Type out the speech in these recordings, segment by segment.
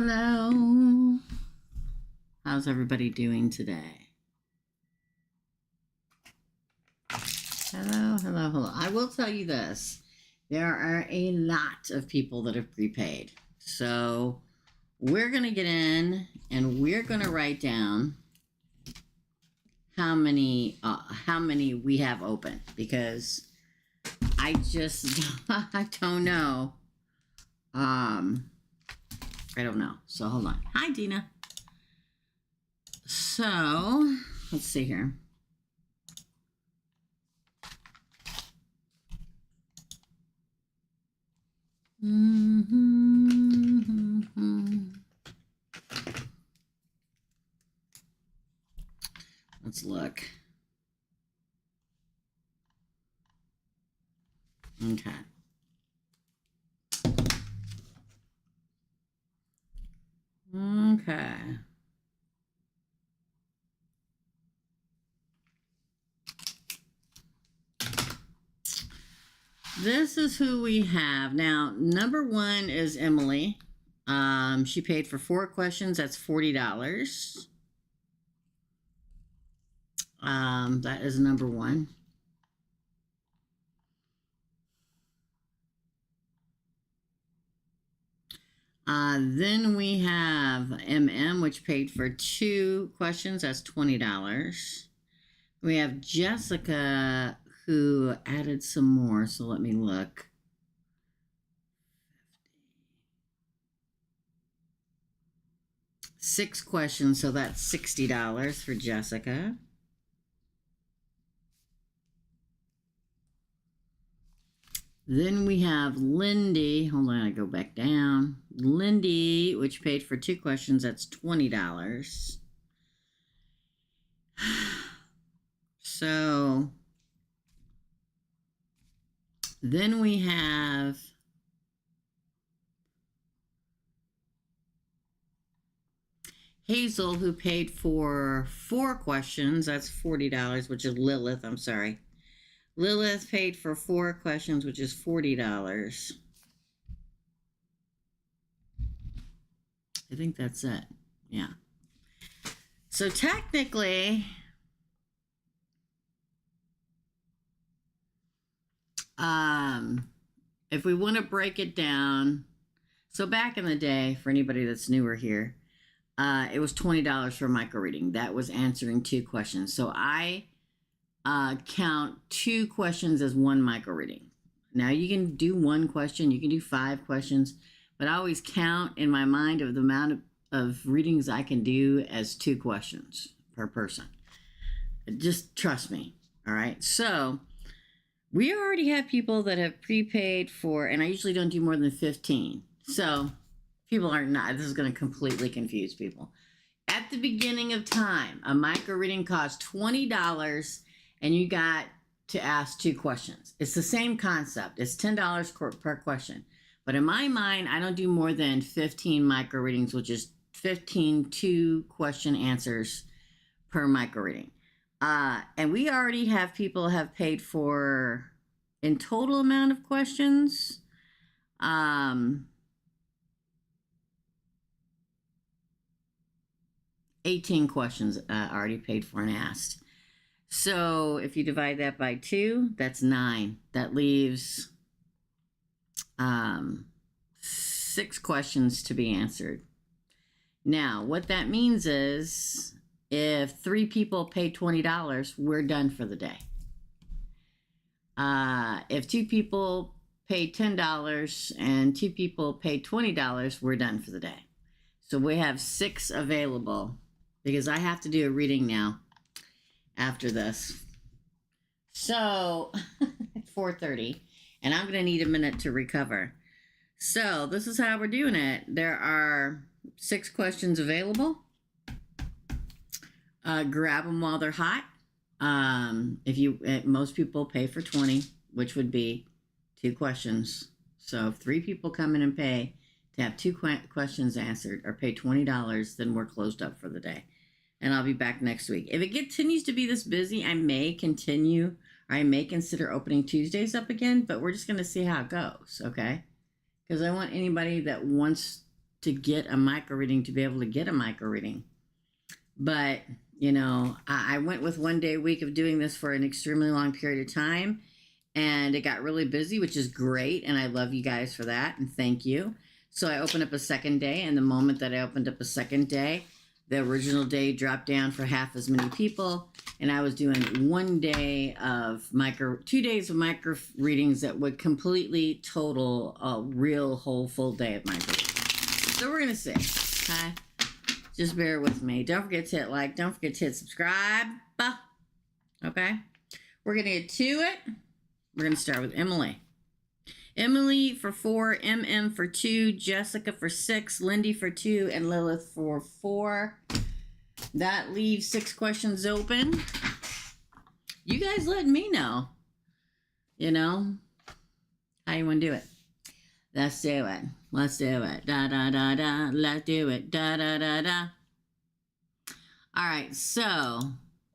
Hello. How's everybody doing today? Hello. I will tell you this. There are a lot of people that have prepaid. So we're going to get in and we're going to write down how many we have open, because I don't know. I don't know. So hold on. Hi, Dina. So let's see here. Let's look. Okay. Okay. This is who we have. Now, number one is Emily. She paid for 4 questions. That's $40. That is number one. Then we have MM, which paid for 2 questions. That's $20. We have Jessica, who added some more. So let me look. 6 questions. So that's $60 for Jessica. Then we have Lindy. Hold on, I go back down. Lindy, which paid for 2 questions. That's $20. So then we have Hazel, who paid for 4 questions. That's $40, which is Lilith. I'm sorry. Lilith paid for 4 questions, which is $40. I think that's it. Yeah. So technically, if we want to break it down, so back in the day, for anybody that's newer here, it was $20 for micro reading. That was answering 2 questions. So I count 2 questions as 1 micro reading. Now you can do 1 question, you can do 5 questions, but I always count in my mind of the amount of readings I can do as 2 questions per person. Just trust me. All right. So we already have people that have prepaid for, and I usually don't do more than 15. So people are not, this is going to completely confuse people. At the beginning of time, a micro reading costs $20 and you got to ask 2 questions. It's the same concept. It's $10 per question. But in my mind, I don't do more than 15 micro readings, which is 15 2-question answers per micro reading. And we already have people have paid for, in total amount of questions, 18 questions already paid for and asked. So if you divide that by 2, that's 9. That leaves 6 questions to be answered. Now, what that means is if 3 people pay $20, we're done for the day. If 2 people pay $10 and 2 people pay $20, we're done for the day. So we have 6 available because I have to do a reading now after this. So 4:30, and I'm going to need a minute to recover. So this is how we're doing it. There are 6 questions available. Grab them while they're hot. Most people pay for 20, which would be 2 questions. So if 3 people come in and pay to have 2 questions answered or pay $20, then we're closed up for the day. And I'll be back next week. If it continues to be this busy, I may consider opening Tuesdays up again, but we're just going to see how it goes, okay? Because I want anybody that wants to get a micro reading to be able to get a micro reading. But, you know, I went with 1 day a week of doing this for an extremely long period of time, and it got really busy, which is great. And I love you guys for that. And thank you. So I opened up a second day. And the moment that I opened up a second day, the original day dropped down for half as many people. And I was doing 1 day of 2 days of micro readings that would completely total a real whole full day of micro readings. So we're going to see. Okay. Just bear with me. Don't forget to hit like. Don't forget to hit subscribe. Okay. We're going to get to it. We're going to start with Emily. Emily for 4, MM for 2, Jessica for 6, Lindy for 2, and Lilith for 4. That leaves 6 questions open. You guys let me know, you know, how you want to do it. Let's do it. Let's do it. Da, da, da, da. Let's do it. Da, da, da, da. All right, so...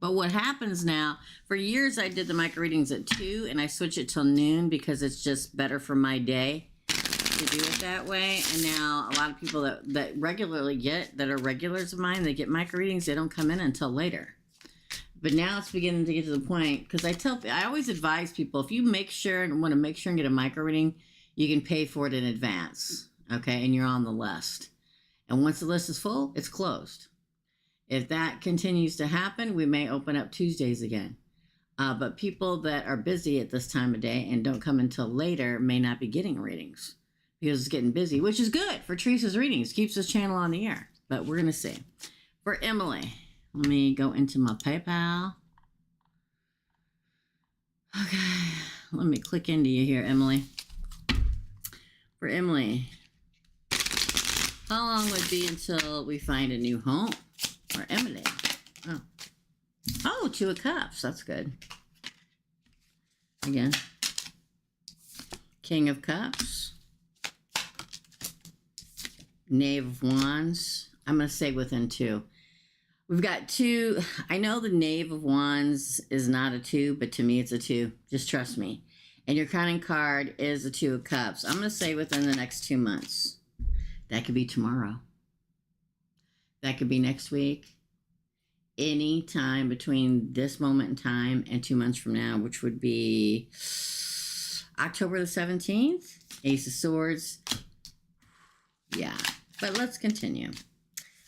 But what happens now, for years I did the micro readings at 2 and I switch it till noon because it's just better for my day to do it that way. And now a lot of people that regularly that are regulars of mine, they get micro readings, they don't come in until later. But now it's beginning to get to the point, because I always advise people, if you want to make sure and get a micro reading, you can pay for it in advance, okay? And you're on the list. And once the list is full, it's closed. If that continues to happen, we may open up Tuesdays again. But people that are busy at this time of day and don't come until later may not be getting readings because it's getting busy, which is good for Teresa's readings. Keeps this channel on the air. But we're going to see. For Emily, let me go into my PayPal. Okay. Let me click into you here, Emily. For Emily, how long would it be until we find a new home? Or Emily. Oh, 2 of Cups. That's good. Again. King of Cups. Knave of Wands. I'm going to say within 2. We've got 2. I know the Knave of Wands is not a 2, but to me it's a 2. Just trust me. And your crowning card is a 2 of Cups. I'm going to say within the next 2 months. That could be tomorrow. That could be next week. Any time between this moment in time and 2 months from now, which would be October the 17th. Ace of Swords. Yeah, but let's continue.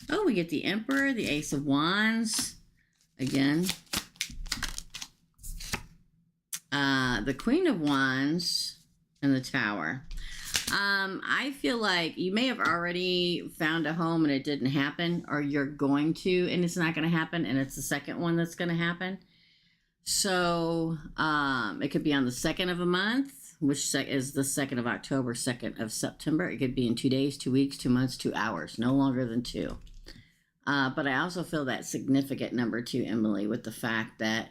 Oh, we get the Emperor, the Ace of Wands. Again. The Queen of Wands and the Tower. I feel like you may have already found a home and it didn't happen, or you're going to and it's not going to happen, and it's the second one that's going to happen. So it could be on the 2nd of a month, which is the 2nd of October, 2nd of September. It could be in 2 days, 2 weeks, 2 months, 2 hours, no longer than 2. But I also feel that significant number 2, Emily, with the fact that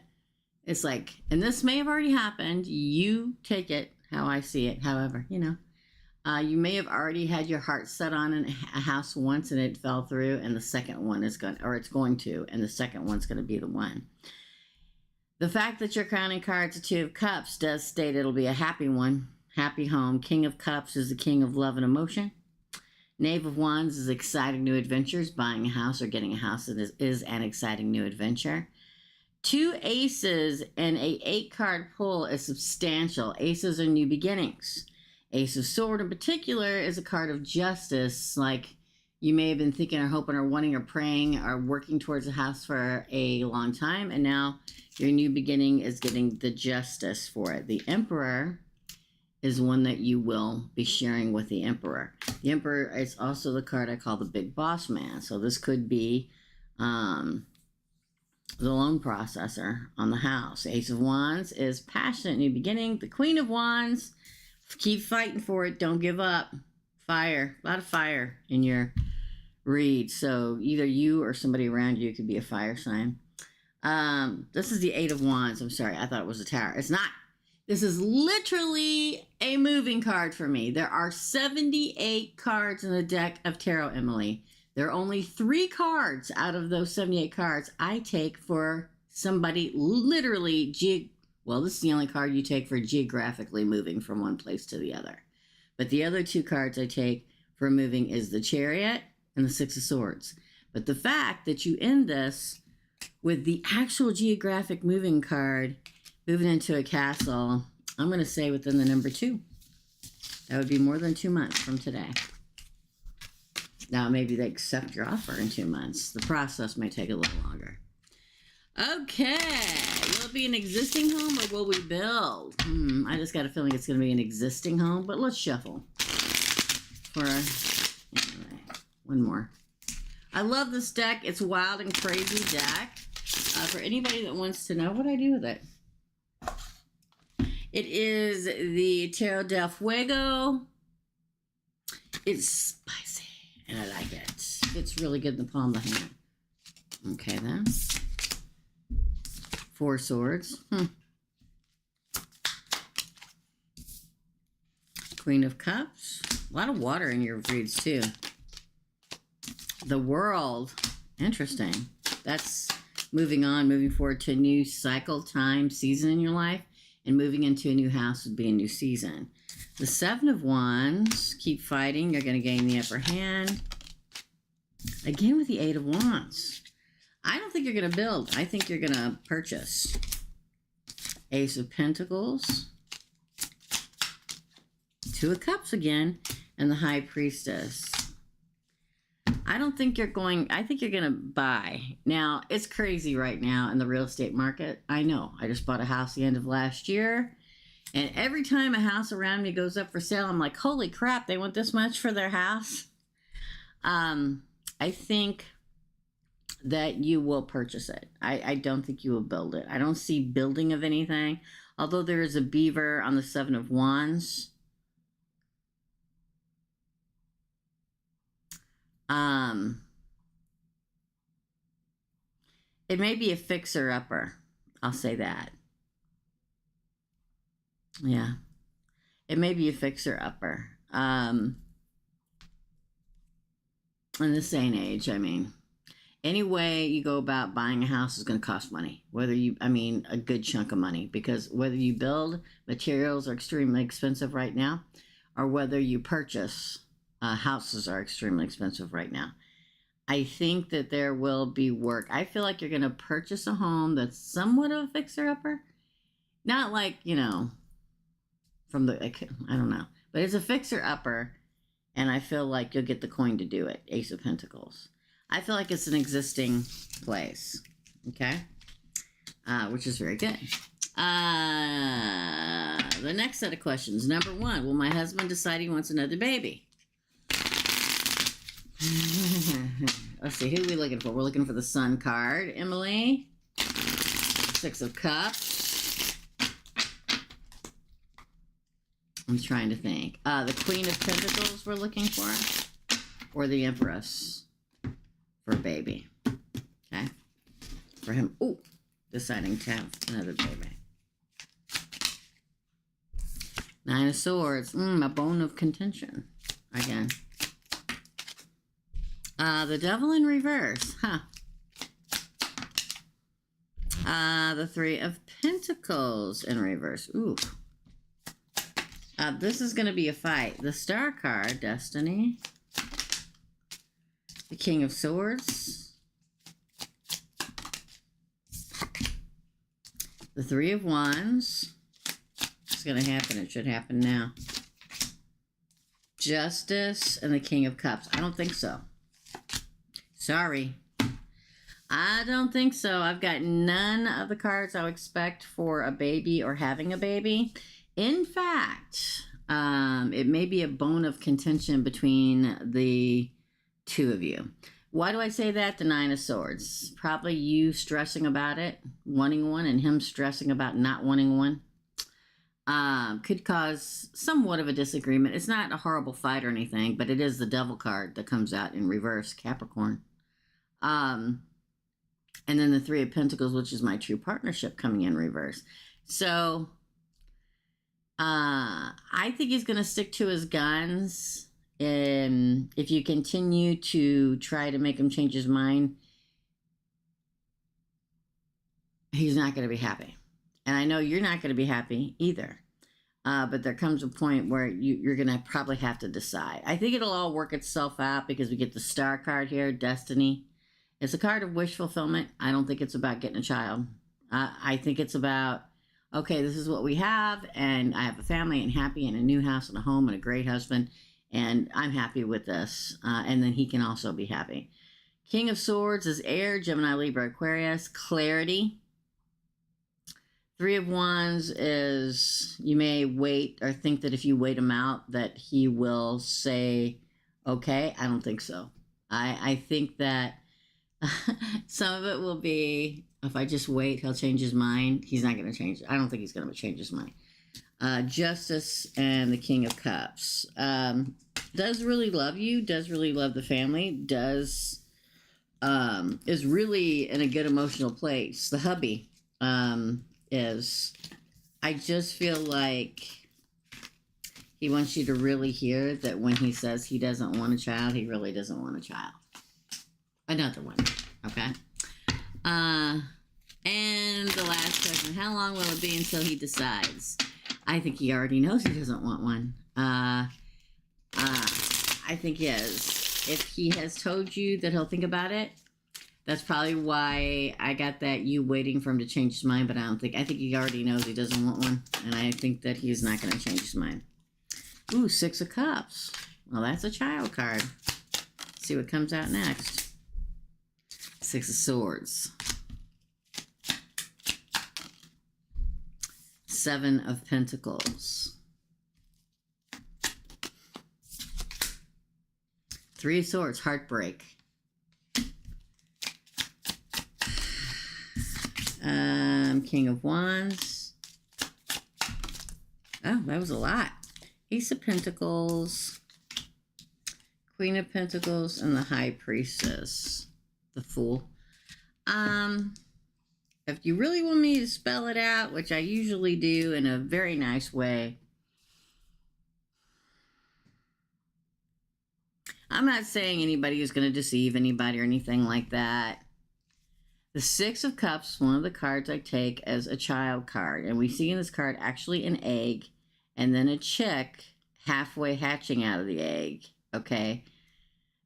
it's like, and this may have already happened. You take it how I see it, however, you know. You may have already had your heart set on a house once and it fell through, and the second one is going, or it's going to, and the second one's going to be the one. The fact that your crowning card's a 2 of Cups does state it'll be a happy one, happy home. King of Cups is the king of love and emotion. Knave of Wands is exciting new adventures. Buying a house or getting a house is an exciting new adventure. 2 aces and a 8-card pull is substantial. Aces are new beginnings. Ace of Sword in particular is a card of justice, like you may have been thinking or hoping or wanting or praying or working towards a house for a long time, and now your new beginning is getting the justice for it. The Emperor is one that you will be sharing with the Emperor. The Emperor is also the card I call the Big Boss Man, so this could be the loan processor on the house. Ace of Wands is passionate new beginning. The Queen of Wands, keep fighting for it. Don't give up. Fire. A lot of fire in your read. So either you or somebody around you could be a fire sign. This is the 8 of Wands. I'm sorry. I thought it was a Tower. It's not. This is literally a moving card for me. There are 78 cards in the deck of tarot, Emily. There are only 3 cards out of those 78 cards I take for somebody literally well, this is the only card you take for geographically moving from one place to the other. But the other 2 cards I take for moving is the Chariot and the Six of Swords. But the fact that you end this with the actual geographic moving card, moving into a castle, I'm going to say within the number 2. That would be more than 2 months from today. Now, maybe they accept your offer in 2 months. The process may take a little longer. Okay. Will it be an existing home or will we build? I just got a feeling it's going to be an existing home, but let's shuffle. Anyway, one more. I love this deck. It's a wild and crazy deck. For anybody that wants to know what I do with it. It is the Tarot del Fuego. It's spicy, and I like it. It's really good in the palm of the hand. Okay, then. 4 swords. Queen of Cups. A lot of water in your reads, too. The World. Interesting. That's moving on, moving forward to a new cycle, time, season in your life. And moving into a new house would be a new season. The 7 of Wands. Keep fighting. You're going to gain the upper hand. Again with the 8 of Wands. I don't think you're going to build. I think you're going to purchase. Ace of Pentacles. 2 of Cups again. And the High Priestess. I don't think you're going, I think you're going to buy. Now, it's crazy right now in the real estate market. I know. I just bought a house the end of last year. And every time a house around me goes up for sale, I'm like, holy crap, they want this much for their house? I think that you will purchase it. I don't think you will build it. I don't see building of anything. Although there is a beaver on the 7 of Wands. It may be a fixer-upper. I'll say that. Yeah. It may be a fixer-upper. In this day and age, I mean, any way you go about buying a house is going to cost money. Whether you, I mean, a good chunk of money. Because whether you build, materials are extremely expensive right now. Or whether you purchase, houses are extremely expensive right now. I think that there will be work. I feel like you're going to purchase a home that's somewhat of a fixer-upper. Not like, you know, from the, I don't know. But it's a fixer-upper, and I feel like you'll get the coin to do it. Ace of Pentacles. I feel like it's an existing place. Okay? Which is very good. The next set of questions. Number 1, will my husband decide he wants another baby? Let's see, who are we looking for? We're looking for the Sun card, Emily. 6 of Cups. I'm trying to think. The Queen of Pentacles we're looking for. Or the Empress for a baby. Okay. For him. Ooh, deciding to have another baby. 9 of Swords. A bone of contention. Again. The Devil in reverse. The 3 of Pentacles in reverse. Ooh. This is going to be a fight. The Star card, Destiny. The King of Swords. The 3 of Wands. It's going to happen. It should happen now. Justice and the King of Cups. I don't think so. Sorry. I don't think so. I've got none of the cards I would expect for a baby or having a baby. In fact, it may be a bone of contention between the 2 of you. Why do I say that? The 9 of Swords. Probably you stressing about it, wanting one, and him stressing about not wanting one. Could cause somewhat of a disagreement. It's not a horrible fight or anything, but it is the Devil card that comes out in reverse, Capricorn. And then the 3 of Pentacles, which is my true partnership, coming in reverse. So, I think he's going to stick to his guns. And if you continue to try to make him change his mind, he's not going to be happy. And I know you're not going to be happy either. But there comes a point where you're going to probably have to decide. I think it'll all work itself out because we get the star card here, destiny. It's a card of wish fulfillment. I don't think it's about getting a child. I think it's about, okay, this is what we have, and I have a family and happy and a new house and a home and a great husband, and I'm happy with this. And then he can also be happy. King of Swords is air, Gemini, Libra, Aquarius, clarity. Three of Wands is you may wait or think that if you wait him out that he will say, okay. I don't think so. I think that some of it will be, if I just wait, he'll change his mind. He's not going to change. I don't think he's going to change his mind. Justice and the King of Cups. Does really love you, does really love the family, does is really in a good emotional place. The hubby is, I just feel like he wants you to really hear that when he says he doesn't want a child, he really doesn't want a child. Another one, okay? And the last question, how long will it be until he decides? I think he already knows he doesn't want one. I think he is. If he has told you that he'll think about it, that's probably why I got that you waiting for him to change his mind, but I think he already knows he doesn't want one, and I think that he's not going to change his mind. Ooh, Six of Cups. Well, that's a child card. Let's see what comes out next. Six of Swords. Seven of Pentacles. Three of Swords, heartbreak. King of Wands. Oh, that was a lot. Ace of Pentacles, Queen of Pentacles, and the High Priestess. The Fool. If you really want me to spell it out, which I usually do in a very nice way, I'm not saying anybody is going to deceive anybody or anything like that. The Six of Cups, one of the cards I take as a child card. And we see in this card actually an egg and then a chick halfway hatching out of the egg. Okay.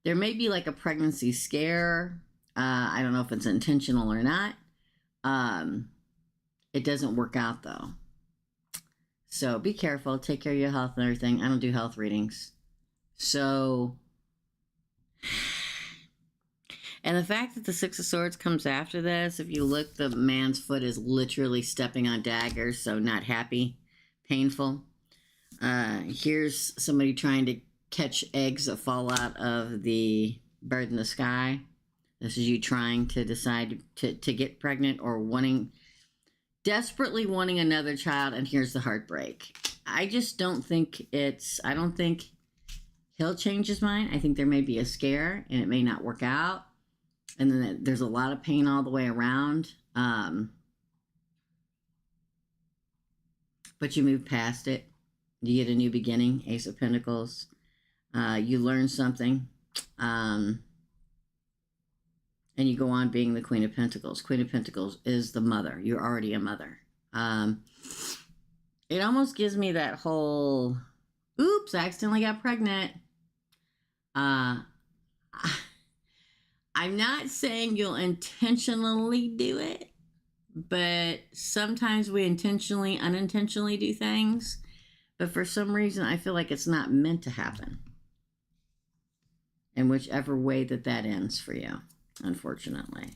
There may be like a pregnancy scare. I don't know if it's intentional or not. It doesn't work out though. So be careful. Take care of your health and everything. I don't do health readings. So... And the fact that the Six of Swords comes after this, if you look, the man's foot is literally stepping on daggers, so not happy, painful. Here's somebody trying to catch eggs that fall out of the bird in the sky. This is you trying to decide to get pregnant or desperately wanting another child, and here's the heartbreak. I just don't think I don't think he'll change his mind. I think there may be a scare, and it may not work out. And then there's a lot of pain all the way around. But you move past it. You get a new beginning, Ace of Pentacles. You learn something. And you go on being the Queen of Pentacles. Queen of Pentacles is the mother. You're already a mother. It almost gives me that whole, oops, I accidentally got pregnant. I'm not saying you'll intentionally do it, but sometimes we intentionally, unintentionally do things. But for some reason, I feel like it's not meant to happen. In whichever way that ends for you, unfortunately.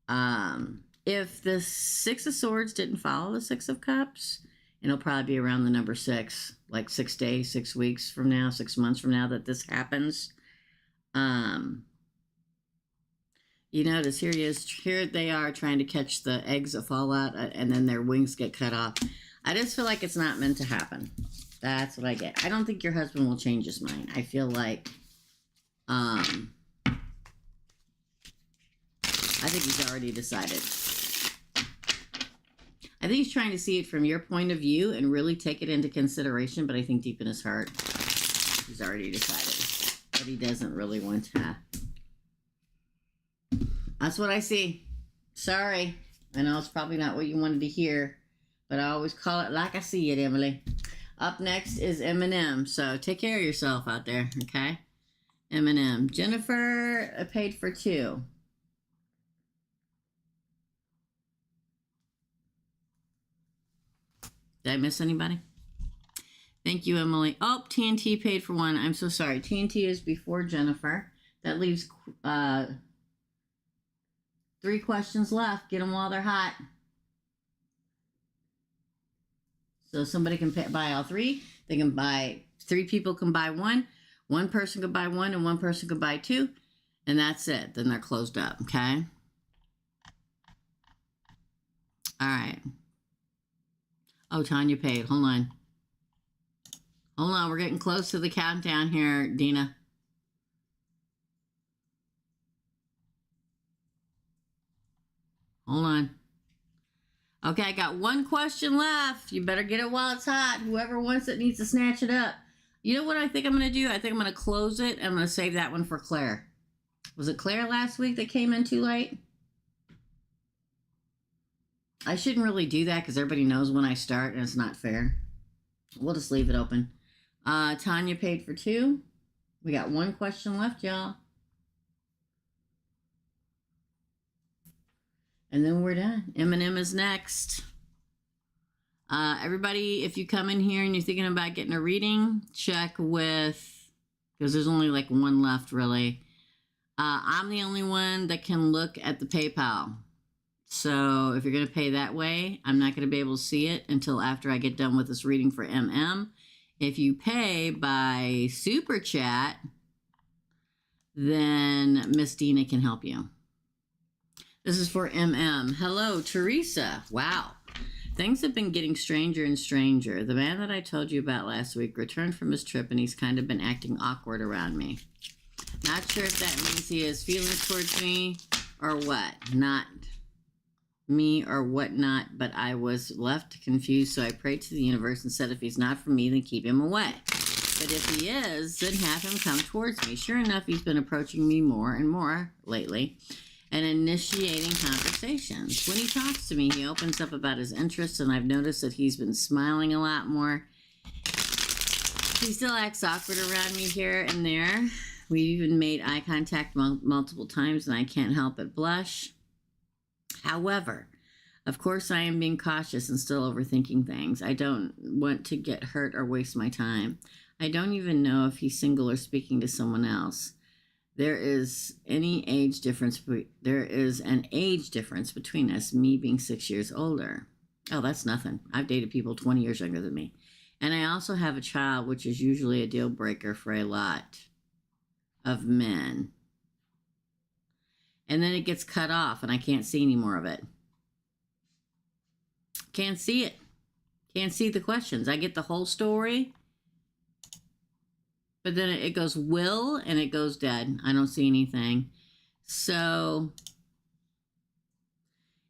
If the Six of Swords didn't follow the Six of Cups, it'll probably be around the number 6, like 6 days, 6 weeks from now, 6 months from now that this happens. You notice here they are trying to catch the eggs that fall out and then their wings get cut off. I just feel like it's not meant to happen. That's what I get. I don't think your husband will change his mind. I feel like, I think he's already decided. I think he's trying to see it from your point of view and really take it into consideration, but I think deep in his heart, he's already decided that he doesn't really want to. That's what I see. Sorry. I know it's probably not what you wanted to hear, but I always call it like I see it, Emily. Up next is Eminem. So take care of yourself out there, okay? Eminem. Jennifer paid for 2. Did I miss anybody? Thank you, Emily. Oh, TNT paid for 1. I'm so sorry. TNT is before Jennifer. That leaves 3 questions left. Get them while they're hot. So somebody can buy all 3. They can buy 3 people can buy 1. 1 person could buy 1 and 1 person could buy 2. And that's it. Then they're closed up. Okay. All right. Oh, Tanya paid. Hold on. Hold on. We're getting close to the countdown here, Dina. Hold on. Okay, I got 1 question left. You better get it while it's hot. Whoever wants it needs to snatch it up. You know what I think I'm going to do? I think I'm going to close it. I'm going to save that one for Claire. Was it Claire last week that came in too late? I shouldn't really do that because everybody knows when I start and it's not fair. We'll just leave it open. Tanya paid for 2. We got 1 question left, y'all. And then we're done. Eminem is next. Everybody, if you come in here and you're thinking about getting a reading, check with, because there's only like 1 left, really. I'm the only one that can look at the PayPal. So if you're going to pay that way, I'm not going to be able to see it until after I get done with this reading for MM. If you pay by Super Chat, then Miss Dina can help you. This is for MM. Hello, Teresa. Wow. Things have been getting stranger and stranger. The man that I told you about last week returned from his trip, and he's kind of been acting awkward around me. Not sure if that means he has feelings towards me or what. Not me or whatnot, but I was left confused, so I prayed to the universe and said if he's not for me, then keep him away. But if he is, then have him come towards me. Sure enough, he's been approaching me more and more lately and initiating conversations. When he talks to me, he opens up about his interests, and I've noticed that he's been smiling a lot more. He still acts awkward around me here and there. We even made eye contact multiple times, and I can't help but blush. However, of course, I am being cautious and still overthinking things. I don't want to get hurt or waste my time. I don't even know if he's single or speaking to someone else. There is an age difference between us, me being 6 years older. Oh, that's nothing. I've dated people 20 years younger than me. And I also have a child, which is usually a deal breaker for a lot of men. And then it gets cut off and I can't see any more of it. Can't see it. Can't see the questions. I get the whole story, but then it goes will and it goes dead. I don't see anything. So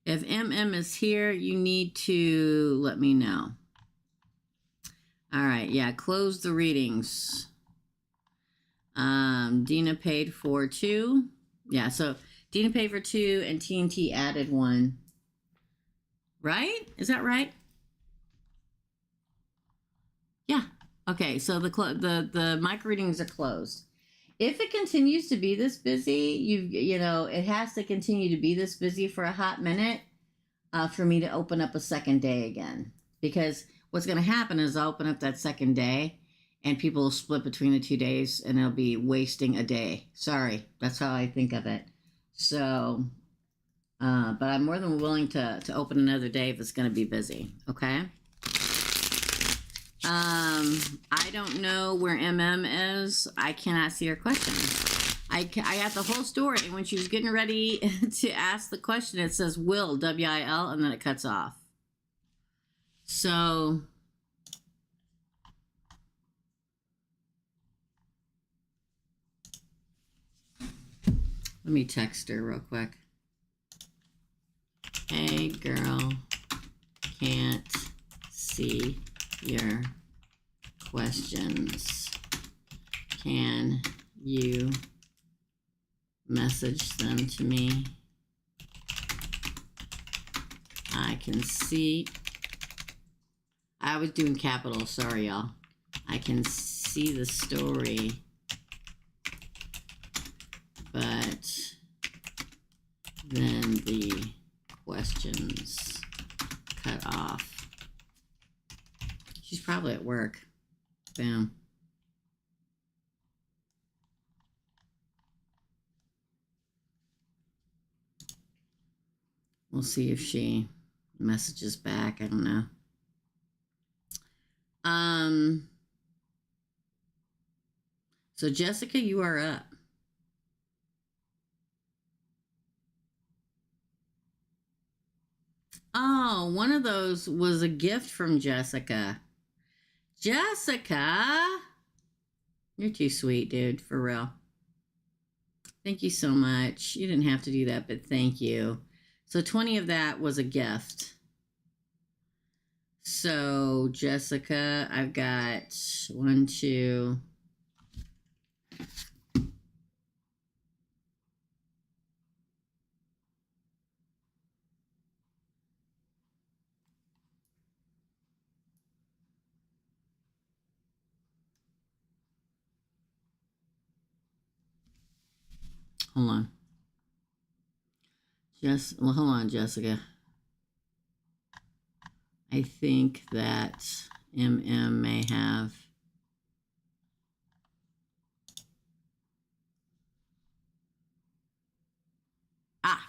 if MM is here, you need to let me know. All right. Yeah. Close the readings. Dina paid for 2. Yeah. So Dina paid for 2 and TNT added 1. Right? Is that right? Yeah. Okay. So the mic readings are closed. If it continues to be this busy, you know, it has to continue to be this busy for a hot minute for me to open up a second day again. Because what's going to happen is I'll open up that second day and people will split between the 2 days and they'll be wasting a day. Sorry. That's how I think of it. So, but I'm more than willing to open another day if it's going to be busy. Okay. I don't know where MM is. I cannot see her question. I got the whole story. And when she was getting ready to ask the question, it says will, W-I-L, and then it cuts off. So let me text her real quick. Hey, girl, can't see your questions. Can you message them to me? I can see I was doing capitals. Sorry, y'all. I can see the story, but then the questions cut off. She's probably at work. Bam. We'll see if she messages back. I don't know. So Jessica, you are up. Oh, one of those was a gift from Jessica. Jessica, you're too sweet, dude, for real. Thank you so much. You didn't have to do that, but thank you. So 20 of that was a gift. So Jessica, I've got 1, 2. Hold on. Hold on, Jessica. I think that MM may have.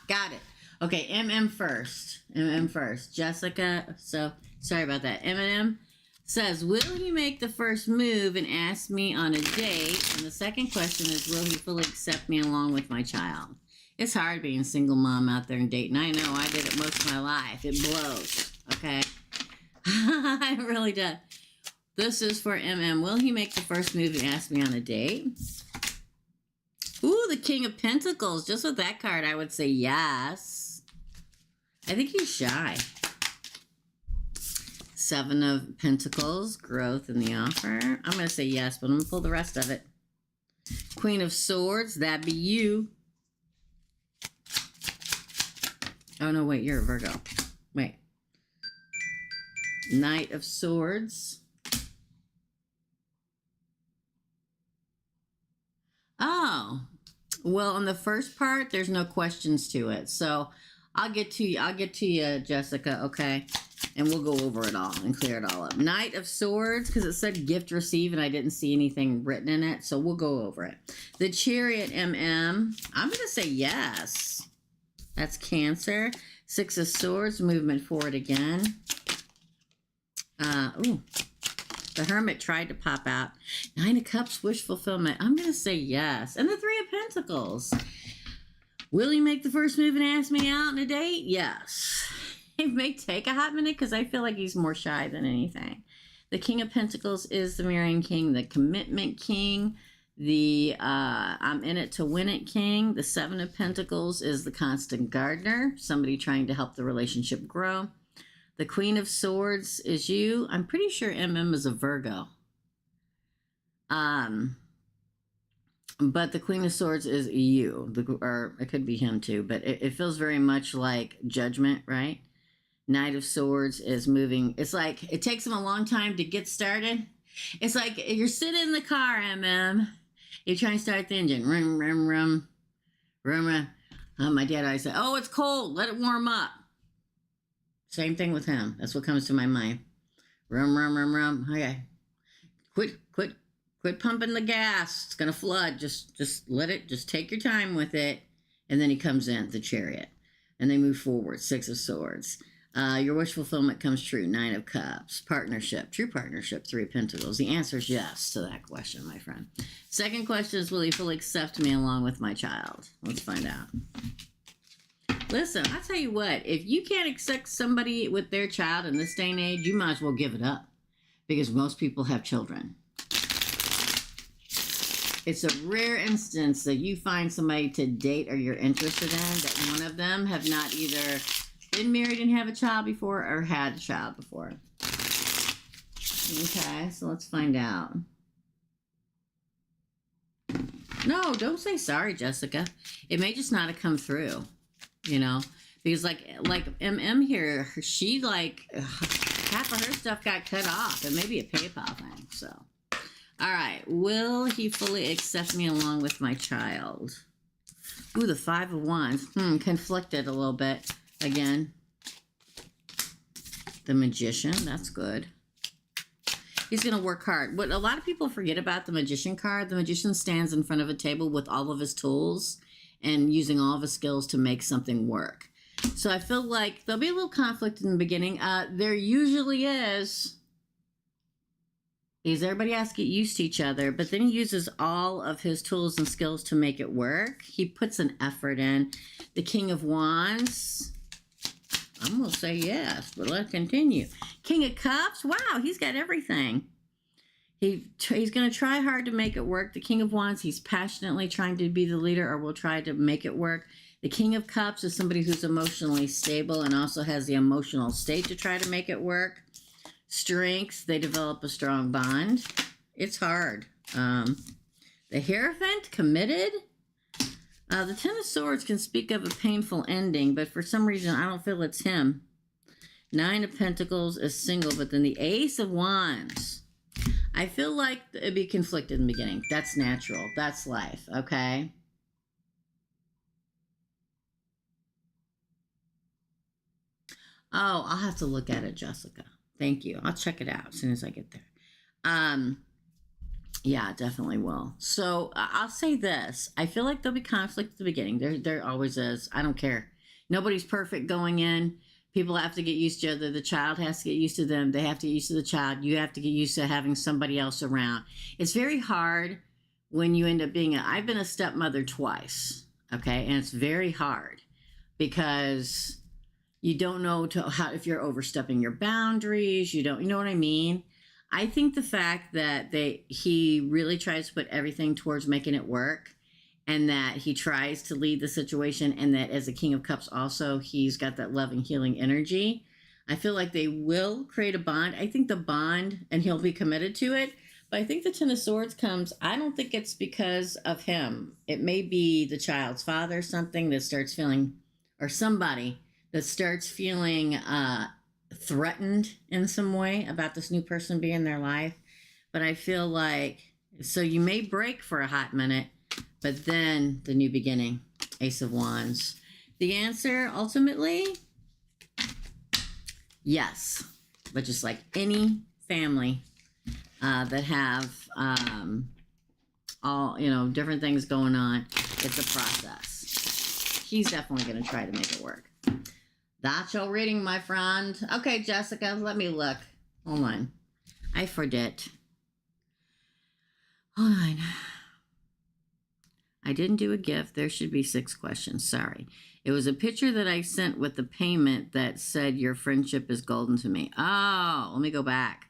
Got it. Okay, MM first. MM first. Jessica, so sorry about that. MM says, will he make the first move and ask me on a date? And the second question is, will he fully accept me along with my child? It's hard being a single mom out there and dating. I know, I did it most of my life. It blows, okay? It really does. This is for MM. Will he make the first move and ask me on a date? Ooh, the King of Pentacles. Just with that card, I would say yes. I think he's shy. 7 of Pentacles, growth in the offer. I'm going to say yes, but I'm going to pull the rest of it. Queen of Swords, that'd be you. Oh, no, wait, you're a Virgo. Wait. Knight of Swords. Oh, well, on the first part, there's no questions to it. So I'll get to you, Jessica, okay? And we'll go over it all and clear it all up. Knight of Swords, because it said gift receive, and I didn't see anything written in it, so we'll go over it. The Chariot MM, I'm going to say yes. That's Cancer. 6 of Swords, movement forward again. Ooh. The Hermit tried to pop out. 9 of Cups, wish fulfillment. I'm going to say yes. And the 3 of Pentacles. Will he make the first move and ask me out on a date? Yes. It may take a hot minute because I feel like he's more shy than anything. The King of Pentacles is the Marrying King, the Commitment King, the I'm in it to win it King. The 7 of Pentacles is the Constant Gardener, somebody trying to help the relationship grow. The Queen of Swords is you. I'm pretty sure MM is a Virgo. But the Queen of Swords is you. Or it could be him too. But it feels very much like Judgment, right? Knight of Swords is moving. It's like it takes him a long time to get started. It's like you're sitting in the car, MM. You're trying to start the engine. Rum, rum, rum. Rum, rum. My dad always said, oh, it's cold. Let it warm up. Same thing with him. That's what comes to my mind. Rum, rum, rum, rum. Okay. Quit pumping the gas. It's going to flood. Just let it, just take your time with it. And then he comes in, the Chariot. And they move forward. 6 of Swords. Your wish fulfillment comes true. 9 of Cups. Partnership. True partnership. 3 of Pentacles. The answer is yes to that question, my friend. Second question is, will he fully accept me along with my child? Let's find out. Listen, I'll tell you what, if you can't accept somebody with their child in this day and age, you might as well give it up because most people have children. It's a rare instance that you find somebody to date or you're interested in that one of them have not either been married and have a child before or had a child before. Okay, so let's find out. No, don't say sorry, Jessica. It may just not have come through. You know, because like MM here, she like, half of her stuff got cut off. It may be a PayPal thing, so. All right. Will he fully accept me along with my child? Ooh, the Five of Wands. Conflicted a little bit. Again. The Magician. That's good. He's going to work hard. What a lot of people forget about the Magician card, the Magician stands in front of a table with all of his tools and using all of his skills to make something work. So I feel like there'll be a little conflict in the beginning. There usually is. Because everybody has to get used to each other, but then he uses all of his tools and skills to make it work. He puts an effort in. The King of Wands. I'm going to say yes, but let's continue. King of Cups. Wow, he's got everything. He's going to try hard to make it work. The King of Wands, he's passionately trying to be the leader or will try to make it work. The King of Cups is somebody who's emotionally stable and also has the emotional state to try to make it work. Strength, they develop a strong bond. It's hard. The Hierophant, committed. The Ten of Swords can speak of a painful ending, but for some reason, I don't feel it's him. Nine of Pentacles is single, but then the Ace of Wands. I feel like it'd be conflicted in the beginning. That's natural. That's life, okay? Oh, I'll have to look at it, Jessica. Thank you. I'll check it out as soon as I get there. Yeah, definitely will. So I'll say this. I feel like there'll be conflict at the beginning. There always is. I don't care. Nobody's perfect going in. People have to get used to each other. The child has to get used to them. They have to get used to the child. You have to get used to having somebody else around. It's very hard when you end up being I've been a stepmother twice, okay? And it's very hard because you don't know if you're overstepping your boundaries. You know what I mean? I think the fact that he really tries to put everything towards making it work and that he tries to lead the situation and that as a King of Cups also, he's got that loving, healing energy. I feel like they will create a bond. I think the bond, and he'll be committed to it, but I think the Ten of Swords comes, I don't think it's because of him. It may be the child's father, something that starts feeling, or somebody that starts feeling threatened in some way about this new person being in their life. But I feel like, so you may break for a hot minute, but then the new beginning, Ace of Wands. The answer, ultimately, yes. But just like any family that have all, different things going on, it's a process. He's definitely going to try to make it work. That's your reading, my friend. Okay, Jessica, let me look. Hold on. I forget. Hold on. I didn't do a gift. There should be 6 questions. Sorry. It was a picture that I sent with the payment that said your friendship is golden to me. Oh, let me go back.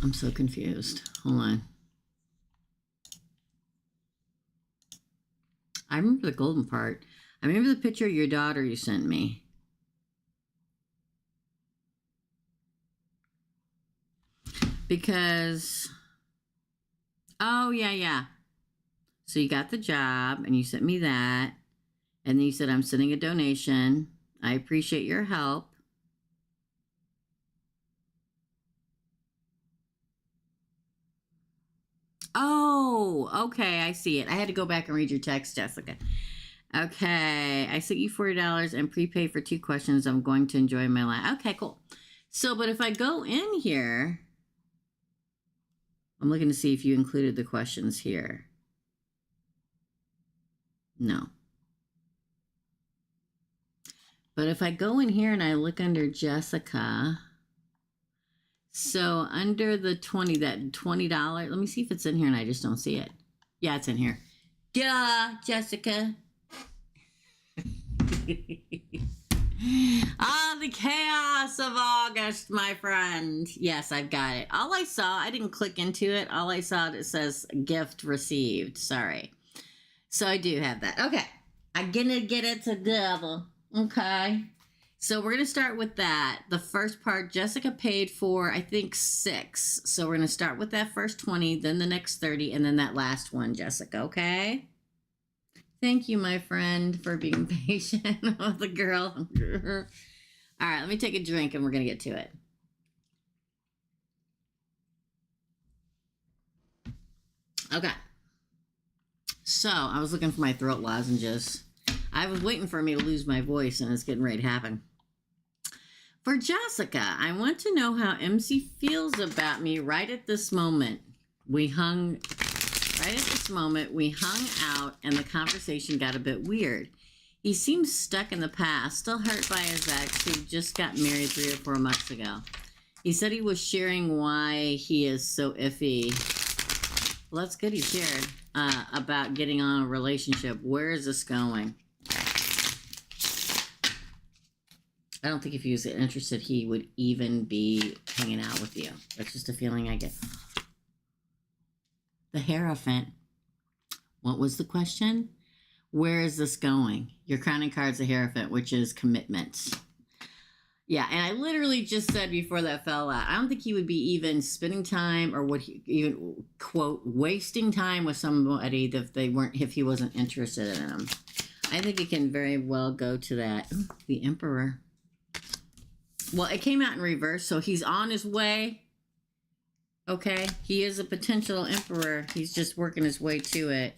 I'm so confused. Hold on. I remember the golden part. I remember the picture of your daughter you sent me. Because, oh, yeah. So you got the job and you sent me that. And then you said, I'm sending a donation. I appreciate your help. Oh, okay. I see it. I had to go back and read your text, Jessica. Okay. I sent you $40 and prepay for 2 questions. I'm going to enjoy my life. Okay, cool. So, but if I go in here, I'm looking to see if you included the questions here. No. But if I go in here and I look under Jessica, so under the $20, let me see if it's in here and I just don't see it. Yeah, it's in here. Duh, Jessica. Ah, the chaos of August, my friend. Yes, I've got it. All I saw, I didn't click into it. All I saw, it says gift received. Sorry. So I do have that. Okay. I'm going to get it together. Okay. So we're going to start with that. The first part, Jessica paid for, I think, 6. So we're going to start with that first 20, then the next 30, and then that last one, Jessica, okay? Thank you, my friend, for being patient with the girl. All right, let me take a drink and we're going to get to it. Okay. So I was looking for my throat lozenges. I was waiting for me to lose my voice, and it's getting ready to happen. For Jessica, I want to know how MC feels about me right at this moment. We hung out, and the conversation got a bit weird. He seems stuck in the past, still hurt by his ex who just got married 3 or 4 months ago. He said he was sharing why he is so iffy. Well, that's good he shared about getting on a relationship. Where is this going? I don't think if he was interested, he would even be hanging out with you. That's just a feeling I get. The Hierophant. What was the question? Where is this going? Your crowning card's the Hierophant, which is commitment. Yeah, and I literally just said before that fell out, I don't think he would be even spending time or would he even, quote, wasting time with somebody if he wasn't interested in them. I think it can very well go to that. Ooh, the Emperor. Well, it came out in reverse, so he's on his way. Okay, he is a potential Emperor. He's just working his way to it.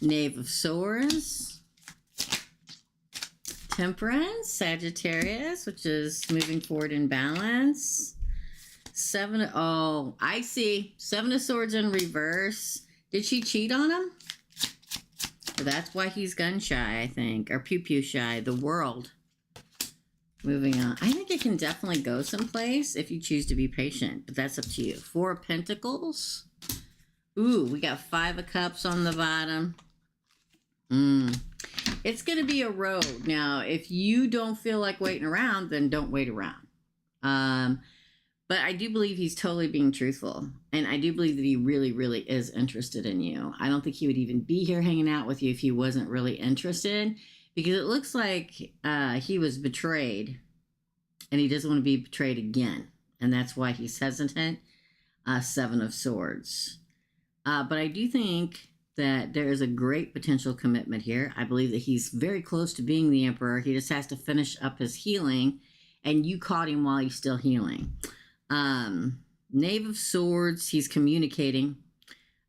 Knave of Swords. Temperance, Sagittarius, which is moving forward in balance. I see. 7 of Swords in reverse. Did she cheat on him? That's why he's gun shy, I think. Or pew shy. The World. Moving on. I think it can definitely go someplace if you choose to be patient, but that's up to you. 4 of Pentacles. Ooh, we got 5 of Cups on the bottom. It's going to be a road. Now, if you don't feel like waiting around, then don't wait around. But I do believe he's totally being truthful. And I do believe that he really, really is interested in you. I don't think he would even be here hanging out with you if he wasn't really interested. Because it looks like he was betrayed. And he doesn't want to be betrayed again. And that's why he's hesitant. 7 of Swords. But I do think that there is a great potential commitment here. I believe that he's very close to being the Emperor. He just has to finish up his healing, and you caught him while he's still healing. Knave of Swords, he's communicating.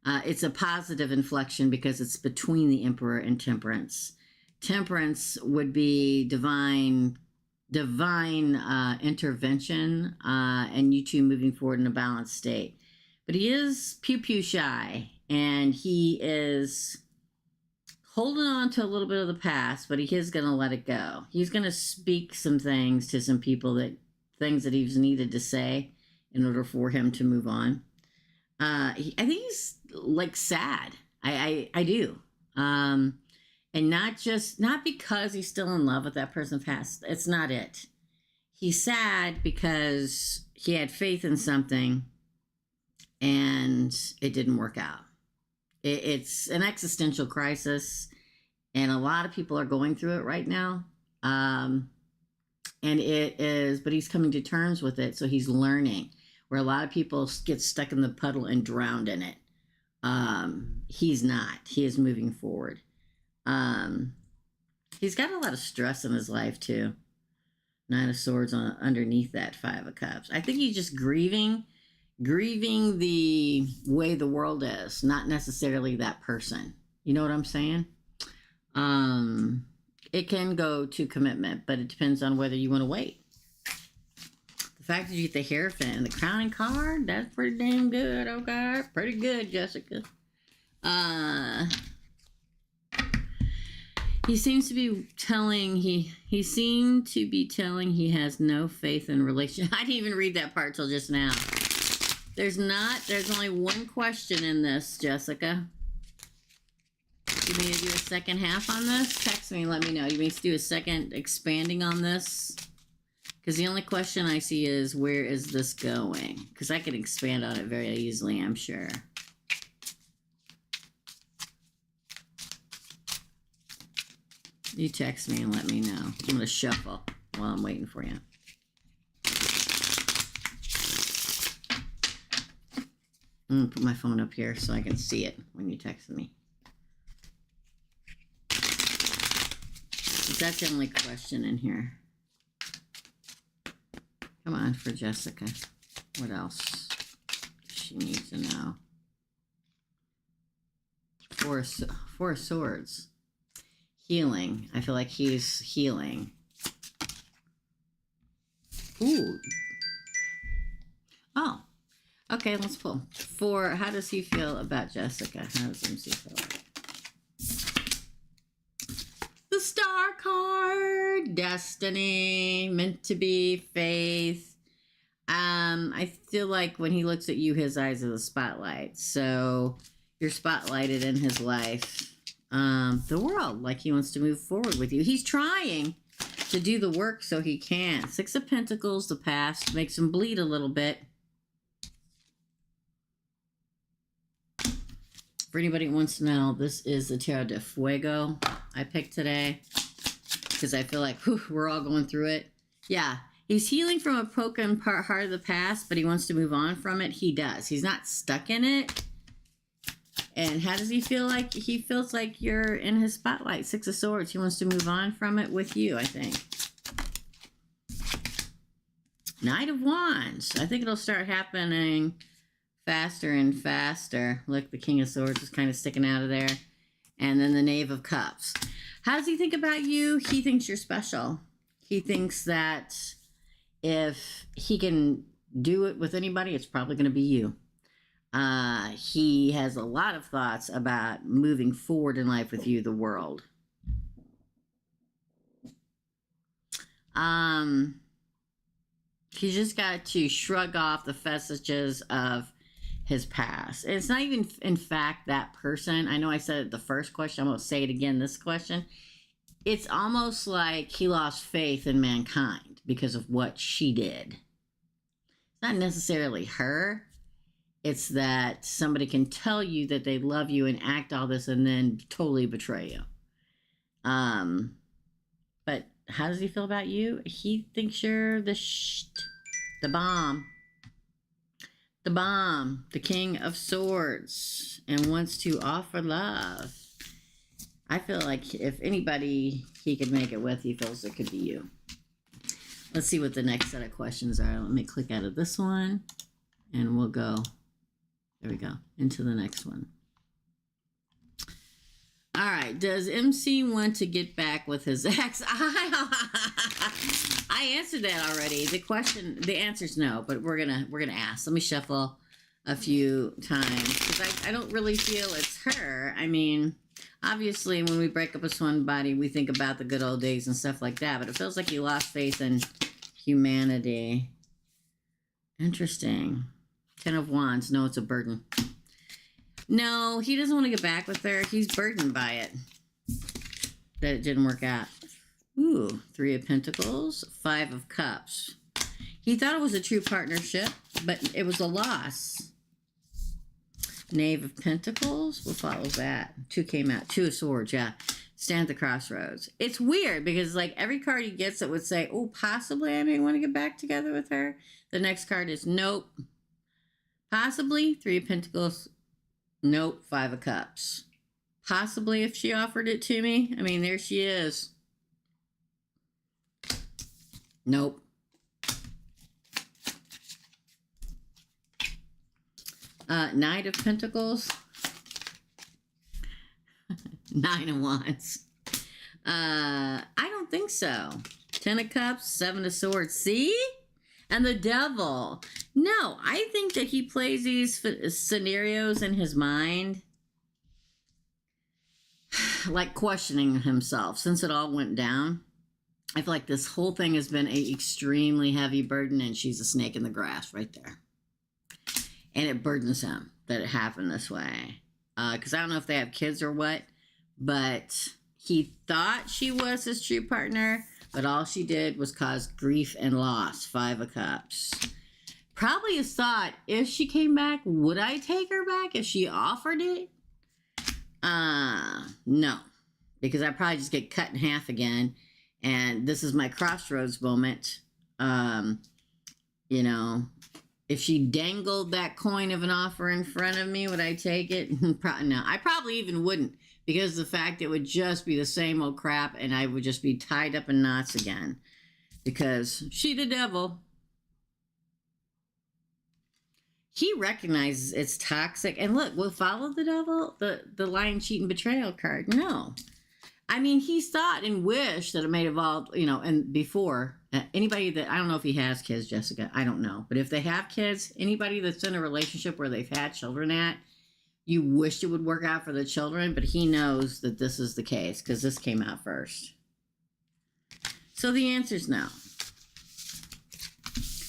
It's a positive inflection because it's between the Emperor and Temperance. Temperance would be divine intervention, and you two moving forward in a balanced state. But he is pew shy, and he is holding on to a little bit of the past, but he is going to let it go. He's going to speak some things to some people, things that he's needed to say in order for him to move on. I think he's like sad. I do. And not because he's still in love with that person's past. It's not it. He's sad because he had faith in something and it didn't work out. It's an existential crisis, and a lot of people are going through it right now. And but he's coming to terms with it, so he's learning. Where a lot of people get stuck in the puddle and drowned in it. He's not. He is moving forward. He's got a lot of stress in his life, too. 9 of Swords underneath that 5 of Cups. I think he's just grieving the way the world is, not necessarily that person. You know what I'm saying? It can go to commitment, but it depends on whether you want to wait. The fact that you get the Hierophant and the crowning card, that's pretty damn good, okay? Pretty good, Jessica. He seems to be telling he has no faith in relation. I didn't even read that part till just now. There's only one question in this, Jessica. You need to do a second half on this? Text me and let me know. You need to do a second expanding on this? Because the only question I see is, where is this going? Because I can expand on it very easily, I'm sure. You text me and let me know. I'm going to shuffle. while I'm waiting for you. I'm going to put my phone up here so I can see it when you text me. That's the only question in here. Come on, for Jessica. What else does she need to know? Four of Swords. Healing. I feel like he's healing. Ooh. Oh. Okay, let's pull. How does he feel about Jessica? How does MC feel about it? The Star card. Destiny. Meant to be. Faith. I feel like when he looks at you, his eyes are the spotlight. So you're spotlighted in his life. The world. Like he wants to move forward with you. He's trying to do the work so he can. Six of Pentacles, the past. Makes him bleed a little bit. For anybody who wants to know, this is the Tarot de Fuego I picked today. Because I feel like, whew, we're all going through it. Yeah, he's healing from a broken heart of the past, but he wants to move on from it. He does. He's not stuck in it. And how does he feel like? He feels like you're in his spotlight. Six of Swords. He wants to move on from it with you, I think. Knight of Wands. I think it'll start happening faster and faster. Look, the King of Swords is kind of sticking out of there. And then the Knave of Cups. How does he think about you? He thinks you're special. He thinks that if he can do it with anybody, it's probably going to be you. He has a lot of thoughts about moving forward in life with you, the world. He's just got to shrug off the vestiges of his past. It's not even, in fact, that person. I know I said it the first question. I'm going to say it again this question. It's almost like he lost faith in mankind because of what she did. It's not necessarily her. It's that somebody can tell you that they love you and act all this and then totally betray you. But how does he feel about you? He thinks you're the bomb. The bomb, the King of Swords, and wants to offer love. I feel like if anybody he could make it with, he feels it could be you. Let's see what the next set of questions are. Let me click out of this one, and we'll go, there we go, into the next one. All right, does MC want to get back with his ex? I answered that already. The answer's no, but we're gonna ask. Let me shuffle a few times because I don't really feel it's her. I mean, obviously, when we break up with somebody, we think about the good old days and stuff like that. But it feels like he lost faith in humanity. Interesting. Ten of Wands. No, it's a burden. No, he doesn't want to get back with her. He's burdened by it. That it didn't work out. Ooh, Three of Pentacles, Five of Cups. He thought it was a true partnership, but it was a loss. Knave of Pentacles, what follows that? Two came out. Two of Swords, yeah. Stand at the crossroads. It's weird because like every card he gets that would say, oh, possibly I may want to get back together with her. The next card is nope. Possibly, Three of Pentacles. Nope, Five of Cups. Possibly if she offered it to me. I mean, there she is. Nope. Knight of Pentacles. Nine of Wands. I don't think so. Ten of Cups, Seven of Swords. See? And the Devil. No, I think that he plays these scenarios in his mind, like questioning himself. Since it all went down, I feel like this whole thing has been an extremely heavy burden, and she's a snake in the grass right there. And it burdens him that it happened this way. Because I don't know if they have kids or what, but he thought she was his true partner, but all she did was cause grief and loss. Five of Cups. Probably his thought, if she came back, would I take her back if she offered it? No. Because I'd probably just get cut in half again. And this is my crossroads moment. You know, if she dangled that coin of an offer in front of me, would I take it? No, I probably even wouldn't, because the fact it would just be the same old crap and I would just be tied up in knots again, because she the devil. He recognizes it's toxic. And look, will follow the devil? The lying, cheat, and betrayal card. No. I mean, he's thought and wished that it may have evolved, you know, and before. Anybody that, I don't know if he has kids, Jessica. I don't know. But if they have kids, anybody that's in a relationship where they've had children at, you wished it would work out for the children, but he knows that this is the case because this came out first. So the answer is no.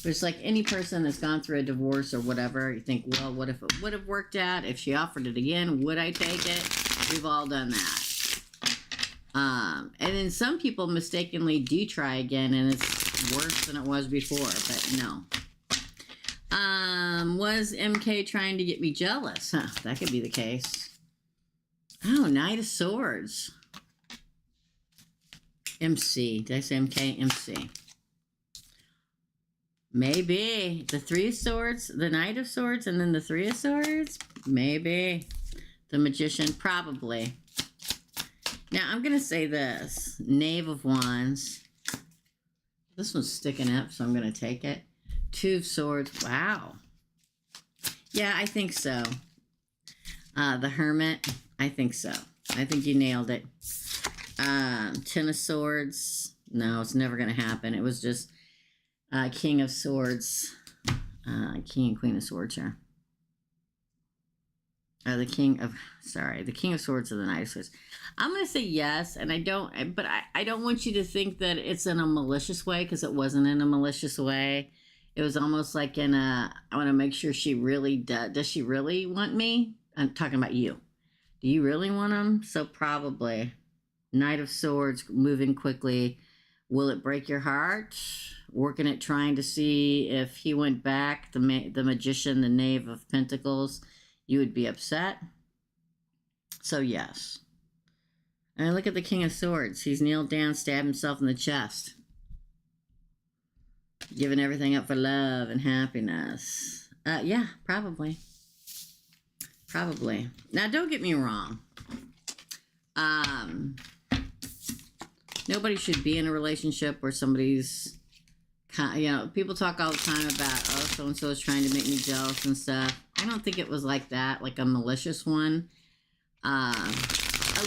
It's like any person that's gone through a divorce or whatever, you think, well, what if it would have worked out? If she offered it again, would I take it? We've all done that. And then some people mistakenly do try again, and it's worse than it was before, but no. Was MK trying to get me jealous? Huh, that could be the case. Oh, Knight of Swords. MC. Did I say MK? MC. Maybe. The Three of Swords, the Knight of Swords, and then the Three of Swords? Maybe. The Magician? Probably. Now, I'm going to say this. Knave of Wands. This one's sticking up, so I'm going to take it. Two of Swords. Wow. Yeah, I think so. The Hermit. I think so. I think you nailed it. Ten of Swords. No, it's never going to happen. It was just King of Swords. King and Queen of Swords here. The King of Swords or the Knight of Swords. I'm going to say yes, and I don't want you to think that it's in a malicious way, because it wasn't in a malicious way. It was almost like in a, I want to make sure she really does she really want me? I'm talking about you. Do you really want him? So probably. Knight of Swords, moving quickly. Will it break your heart? Working it, trying to see if he went back, the Magician, the Knave of Pentacles, you would be upset. So yes. And look at the King of Swords. He's kneeled down, stabbed himself in the chest. Giving everything up for love and happiness. Yeah, probably. Probably. Now, don't get me wrong. Nobody should be in a relationship where somebody's, you know, people talk all the time about, oh, so-and-so is trying to make me jealous and stuff. I don't think it was like that, like a malicious one. A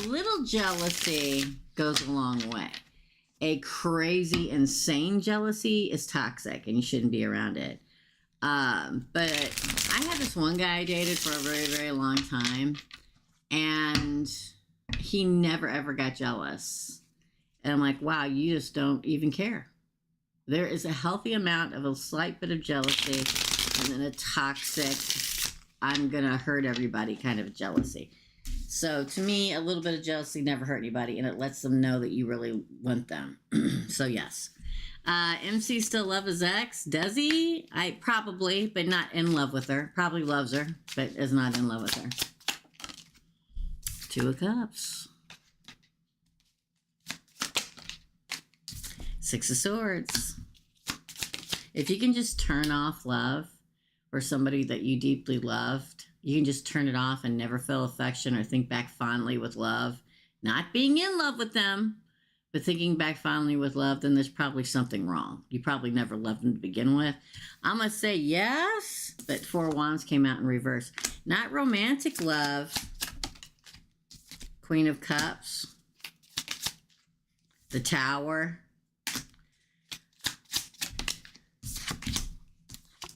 little jealousy goes a long way. A crazy, insane jealousy is toxic, and you shouldn't be around it. But I had this one guy I dated for a very, very long time, and he never, ever got jealous. And I'm like, wow, you just don't even care. There is a healthy amount of a slight bit of jealousy, and then a toxic, I'm going to hurt everybody kind of jealousy. So to me, a little bit of jealousy never hurt anybody, and it lets them know that you really want them. So yes. MC still loves his ex. Does he? Probably, but not in love with her. Probably loves her, but is not in love with her. Two of Cups. Six of Swords. If you can just turn off love for somebody that you deeply loved, you can just turn it off and never feel affection or think back fondly with love. Not being in love with them, but thinking back fondly with love, then there's probably something wrong. You probably never loved them to begin with. I'm going to say yes, but Four of Wands came out in reverse. Not romantic love. Queen of Cups. The Tower.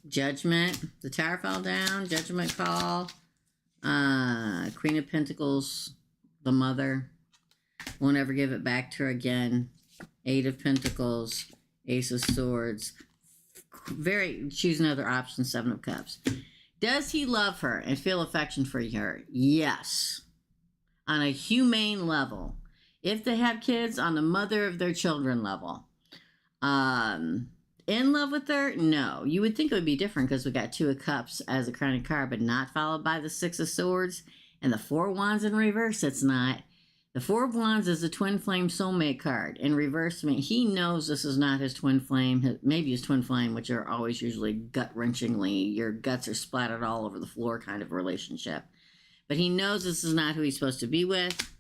Judgment. The Tower fell down. Judgment call. Queen of Pentacles. The Mother. Won't ever give it back to her again. Eight of Pentacles. Ace of Swords. Choose another option. Seven of Cups. Does he love her and feel affection for her? Yes. On a humane level. If they have kids, on the mother of their children level. In love with her? No. You would think it would be different because we got Two of Cups as a crowning card, but not followed by the Six of Swords and the Four of Wands in reverse. It's not. The Four of Wands is the twin flame soulmate card. In reverse, he knows this is not his twin flame, maybe his twin flame, which are always usually gut-wrenchingly, your guts are splattered all over the floor kind of relationship. But he knows this is not who he's supposed to be with.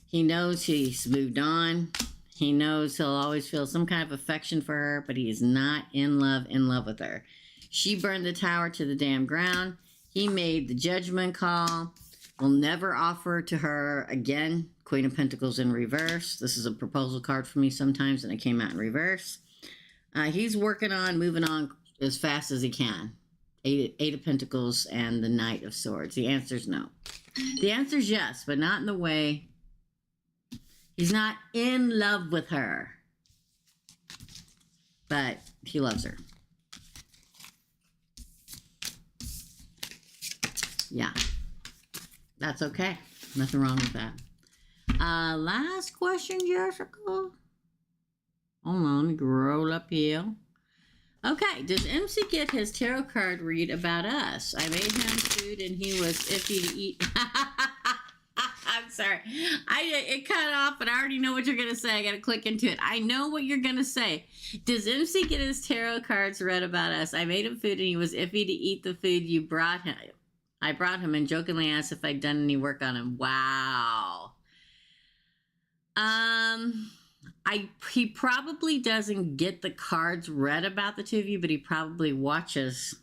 He knows he's moved on. He knows he'll always feel some kind of affection for her, but he is not in love with her. She burned the tower to the damn ground. He made the judgment call. Will never offer to her again. Queen of Pentacles in reverse. This is a proposal card for me sometimes, and it came out in reverse. He's working on moving on as fast as he can. Eight of Pentacles and the Knight of Swords. The answer is no. The answer is yes, but not in the way. He's not in love with her, but he loves her. Yeah, that's okay. Nothing wrong with that. Last question, Jessica. Hold on, let me roll up here. Okay, does MC get his tarot card read about us? I made him food and he was iffy to eat. I'm sorry. It cut off, but I already know what you're going to say. I got to click into it. I know what you're going to say. Does MC get his tarot cards read about us? I made him food and he was iffy to eat the food you brought him. I brought him and jokingly asked if I'd done any work on him. Wow. He probably doesn't get the cards read about the two of you, but he probably watches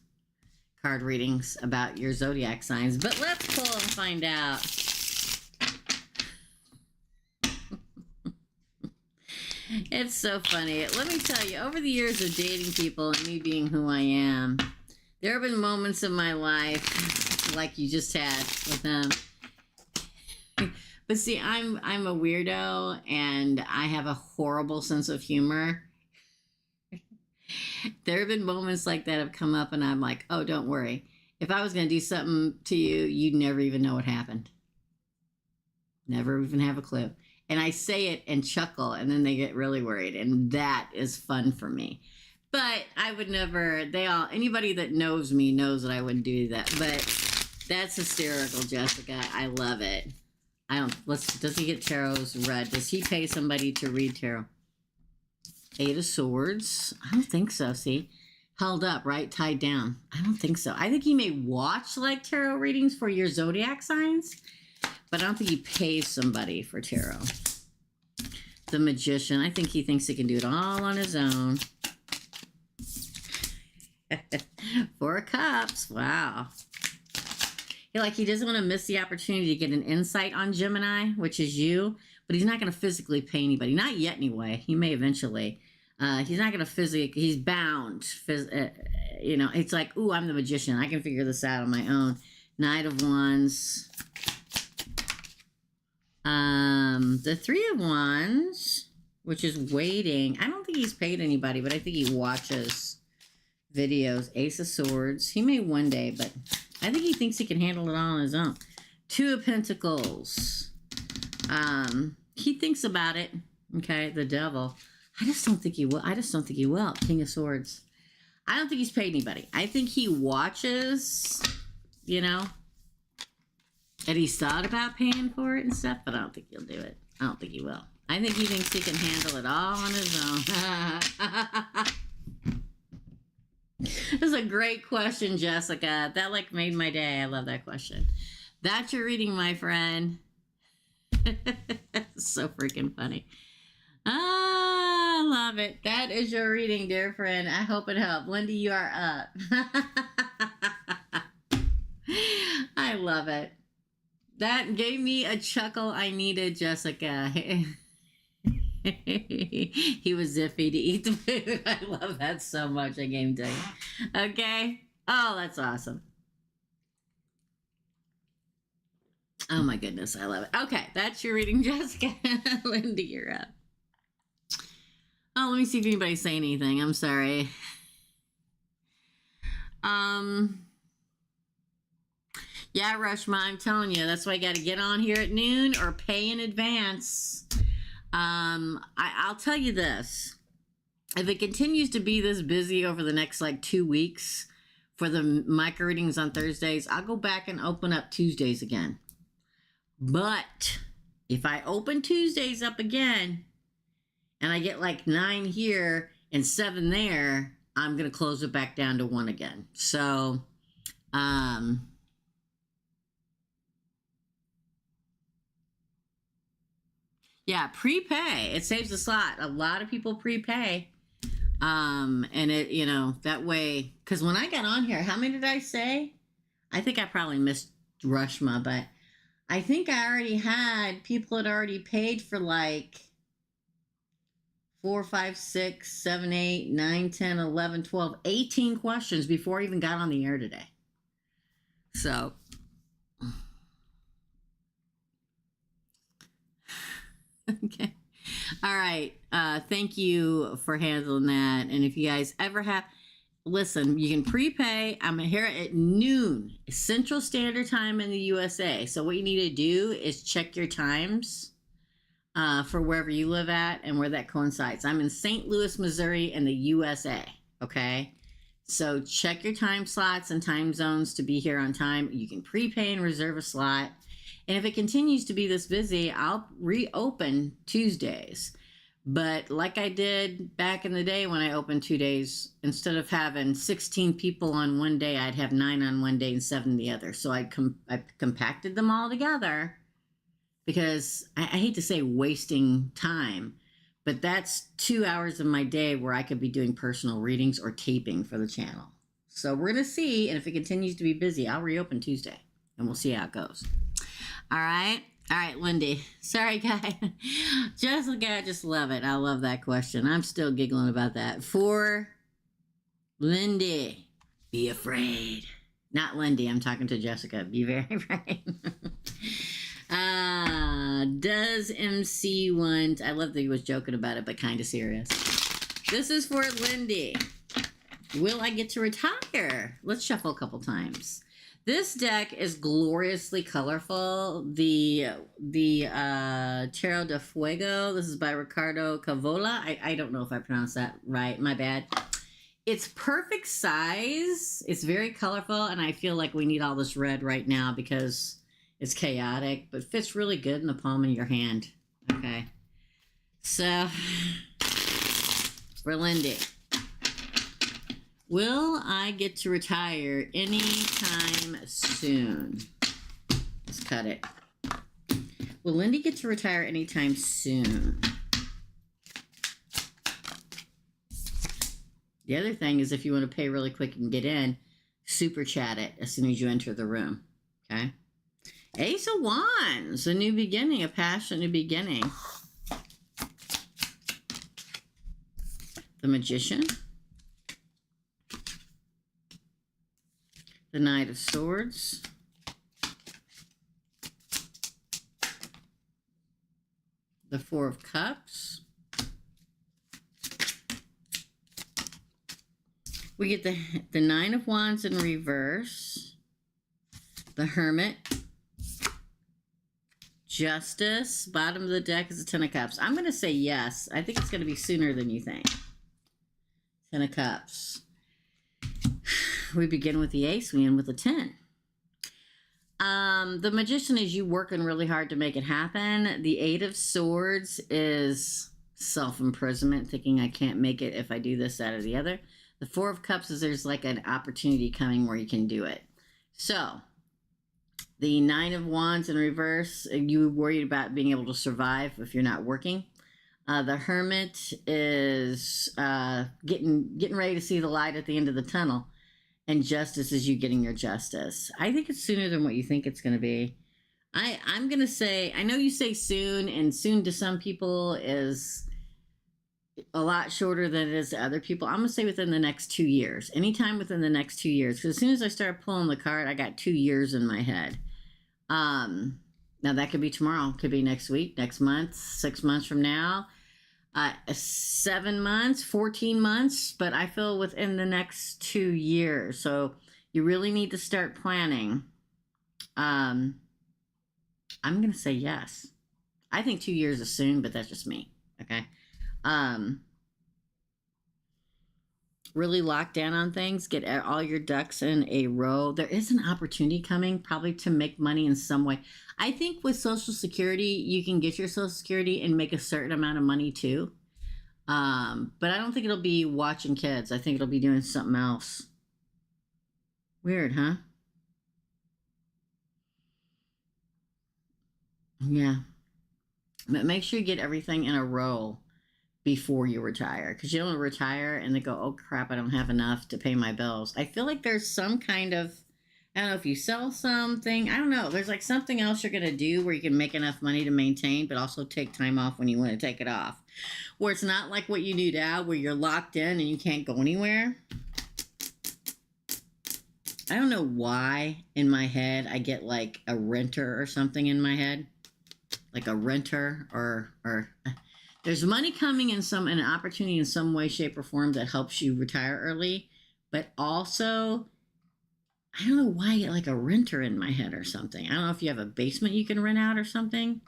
card readings about your zodiac signs. But let's pull and find out. It's so funny. Let me tell you, over the years of dating people and me being who I am, there have been moments in my life like you just had with them. But see, I'm a weirdo and I have a horrible sense of humor. There have been moments like that have come up and I'm like, oh, don't worry. If I was going to do something to you, you'd never even know what happened. Never even have a clue. And I say it and chuckle and then they get really worried. And that is fun for me. But I would never, anybody that knows me knows that I wouldn't do that. But that's hysterical, Jessica. I love it. Does he get tarots read? Does he pay somebody to read tarot? Eight of Swords. I don't think so. See? Held up, right? Tied down. I don't think so. I think he may watch like tarot readings for your zodiac signs, but I don't think he pays somebody for tarot. The Magician. I think he thinks he can do it all on his own. Four of Cups. Wow. He doesn't want to miss the opportunity to get an insight on Gemini, which is you, but he's not going to physically pay anybody. Not yet, anyway. He may eventually. He's not going to physically. He's bound. It's like, ooh, I'm the Magician. I can figure this out on my own. Knight of Wands. The Three of Wands, which is waiting. I don't think he's paid anybody, but I think he watches videos. Ace of Swords. He may one day, but I think he thinks he can handle it all on his own. Two of Pentacles. He thinks about it. Okay, the Devil. I just don't think he will. King of Swords. I don't think he's paid anybody. I think he watches, and he's thought about paying for it and stuff, but I don't think he'll do it. I don't think he will. I think he thinks he can handle it all on his own. This is a great question, Jessica. That made my day. I love that question. That's your reading, my friend. So freaking funny. I love it. That is your reading, dear friend. I hope it helped. Lindy, you are up. I love it. That gave me a chuckle I needed, Jessica. He was zippy to eat the food. I love that so much. I gave him to you. Okay. Oh, that's awesome. Oh my goodness. I love it. Okay. That's your reading, Jessica. Lindy, you're up. Oh, let me see if anybody's saying anything. I'm sorry. Yeah, Rushma, I'm telling you, that's why you got to get on here at noon or pay in advance. I'll tell you this. If it continues to be this busy over the next 2 weeks for the micro readings on Thursdays, I'll go back and open up Tuesdays again. But If I open Tuesdays up again and I get like 9 here and 7 there, I'm going to close it back down to 1 again. So, yeah, prepay. It saves a slot. A lot of people prepay. And it, you know, that way, because when I got on here, how many did I say? I think I probably missed Rushma, but I think I already had people had already paid for like 4, 5, 6, 7, 8, 9, 10, 11, 12, 18 questions before I even got on the air today. So, okay. All right. Thank you for handling that. And if you guys ever have, listen, you can prepay. I'm here at noon Central Standard Time in the USA. So what you need to do is check your times for wherever you live at and where that coincides. I'm in St. Louis, Missouri in the USA. Okay. So check your time slots and time zones to be here on time. You can prepay and reserve a slot. And if it continues to be this busy, I'll reopen Tuesdays. But like I did back in the day when I opened 2 days, instead of having 16 people on one day, I'd have 9 on one day and 7 the other. So I compacted them all together because I hate to say wasting time, but that's 2 hours of my day where I could be doing personal readings or taping for the channel. So we're going to see, and if it continues to be busy, I'll reopen Tuesday, and we'll see how it goes. All right. All right, Lindy. Sorry, guy. Jessica, I just love it. I love that question. I'm still giggling about that. For Lindy, be afraid. Not Lindy. I'm talking to Jessica. Be very afraid. Does MC want... I love that he was joking about it, but kind of serious. This is for Lindy. Will I get to retire? Let's shuffle a couple times. This deck is gloriously colorful. The Tarot de Fuego. This is by Ricardo Cavola. I don't know if I pronounced that right. My bad. It's perfect size. It's very colorful, and I feel like we need all this red right now because it's chaotic, but fits really good in the palm of your hand. Okay. So, for Lindy. Will I get to retire anytime soon? Let's cut it. Will Lindy get to retire anytime soon? The other thing is if you want to pay really quick and get in, super chat it as soon as you enter the room. Okay? Ace of Wands, a new beginning, a passion, a new beginning. The Magician. The Knight of Swords. The Four of Cups. We get the Nine of Wands in reverse. The Hermit. Justice. Bottom of the deck is the Ten of Cups. I'm going to say yes. I think it's going to be sooner than you think. Ten of Cups. We begin with the ace, we end with a 10. The Magician is you working really hard to make it happen. The Eight of Swords is self-imprisonment, thinking I can't make it if I do this, that, or the other. The Four of Cups is there's like an opportunity coming where you can do it. So, the Nine of Wands in reverse, you worried about being able to survive if you're not working. The Hermit is getting ready to see the light at the end of the tunnel. And Justice is you getting your justice. I think it's sooner than what you think it's going to be. I'm going to say, I know you say soon, and soon to some people is a lot shorter than it is to other people. I'm going to say within the next 2 years. Anytime within the next 2 years. Because as soon as I start pulling the card, I got 2 years in my head. Now, that could be tomorrow. Could be next week, next month, 6 months from now. 7 months, 14 months, but I feel within the next 2 years. So you really need to start planning. I'm going to say yes. I think 2 years is soon, but that's just me. Okay. really lock down on things, get all your ducks in a row. There is an opportunity coming probably to make money in some way. I think with Social Security, you can get your Social Security and make a certain amount of money too. But I don't think it'll be watching kids. I think it'll be doing something else. Weird, huh? Yeah. But make sure you get everything in a row before you retire, because you don't retire and they go, oh crap, I don't have enough to pay my bills. I feel like there's some kind of, I don't know, if you sell something, I don't know, there's like something else you're going to do where you can make enough money to maintain but also take time off when you want to take it off, where it's not like what you do now where you're locked in and you can't go anywhere. I don't know why in my head I get like a renter or something in my head, like a renter or there's money coming in an opportunity in some way, shape, or form that helps you retire early. But also, I don't know why I get like a renter in my head or something. I don't know if you have a basement you can rent out or something.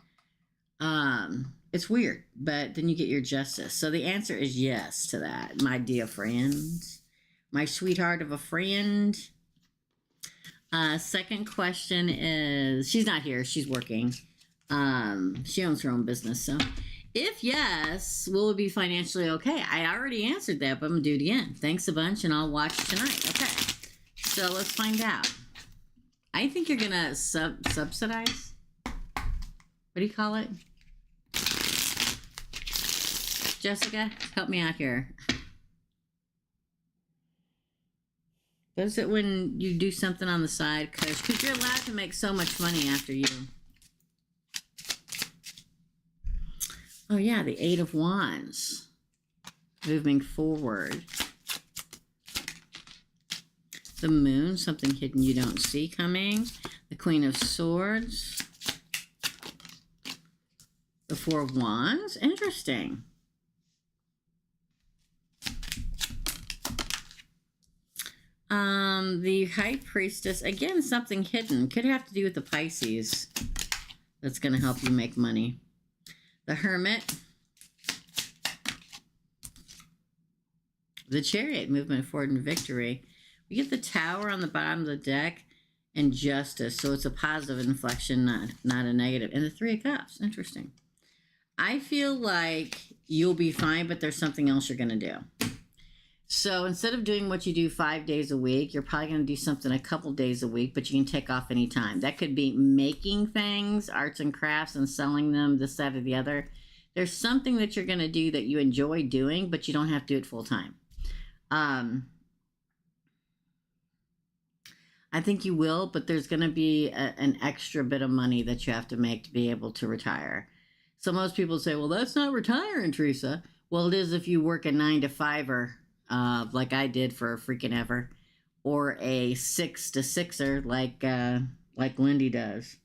It's weird, but then you get your justice. So the answer is yes to that, my dear friend. My sweetheart of a friend. Second question is, she's not here. She's working. She owns her own business, so... If yes, will it be financially okay? I already answered that, but I'm going to do it again. Thanks a bunch, and I'll watch tonight. Okay. So let's find out. I think you're going to subsidize. What do you call it? Jessica, help me out here. What is it when you do something on the side? Because you're allowed to make so much money after you... Oh, yeah, the Eight of Wands. Moving forward. The Moon, something hidden you don't see coming. The Queen of Swords. The Four of Wands. Interesting. The High Priestess. Again, something hidden. Could have to do with the Pisces. That's going to help you make money. The Hermit, the Chariot, movement forward and victory. We get the Tower on the bottom of the deck and Justice, so it's a positive inflection, not a negative. And the Three of Cups, interesting. I feel like you'll be fine, but there's something else you're going to do. So instead of doing what you do 5 days a week, you're probably going to do something a couple days a week, but you can take off anytime. That could be making things, arts and crafts, and selling them, this, that, or the other. There's something that you're going to do that you enjoy doing, but you don't have to do it full time. I think you will, but there's going to be an extra bit of money that you have to make to be able to retire. So most people say, well, that's not retiring, Teresa. Well, it is if you work a 9-to-5-er. Like I did for freaking ever, or a 6-to-6-er like Lindy does.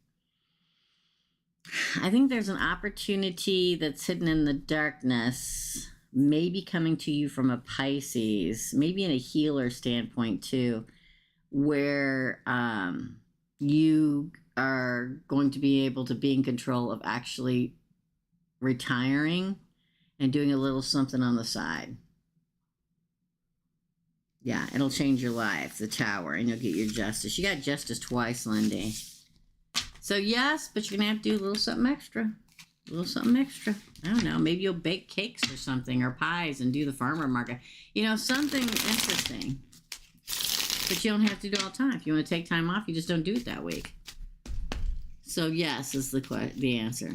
I think there's an opportunity that's hidden in the darkness, maybe coming to you from a Pisces, maybe in a healer standpoint too, where you are going to be able to be in control of actually retiring and doing a little something on the side. Yeah, it'll change your life, the Tower, and you'll get your justice. You got justice twice, Lindy. So, yes, but you're going to have to do a little something extra. A little something extra. I don't know. Maybe you'll bake cakes or something, or pies, and do the farmer market. You know, something interesting. But you don't have to do it all the time. If you want to take time off, you just don't do it that week. So, yes is the answer.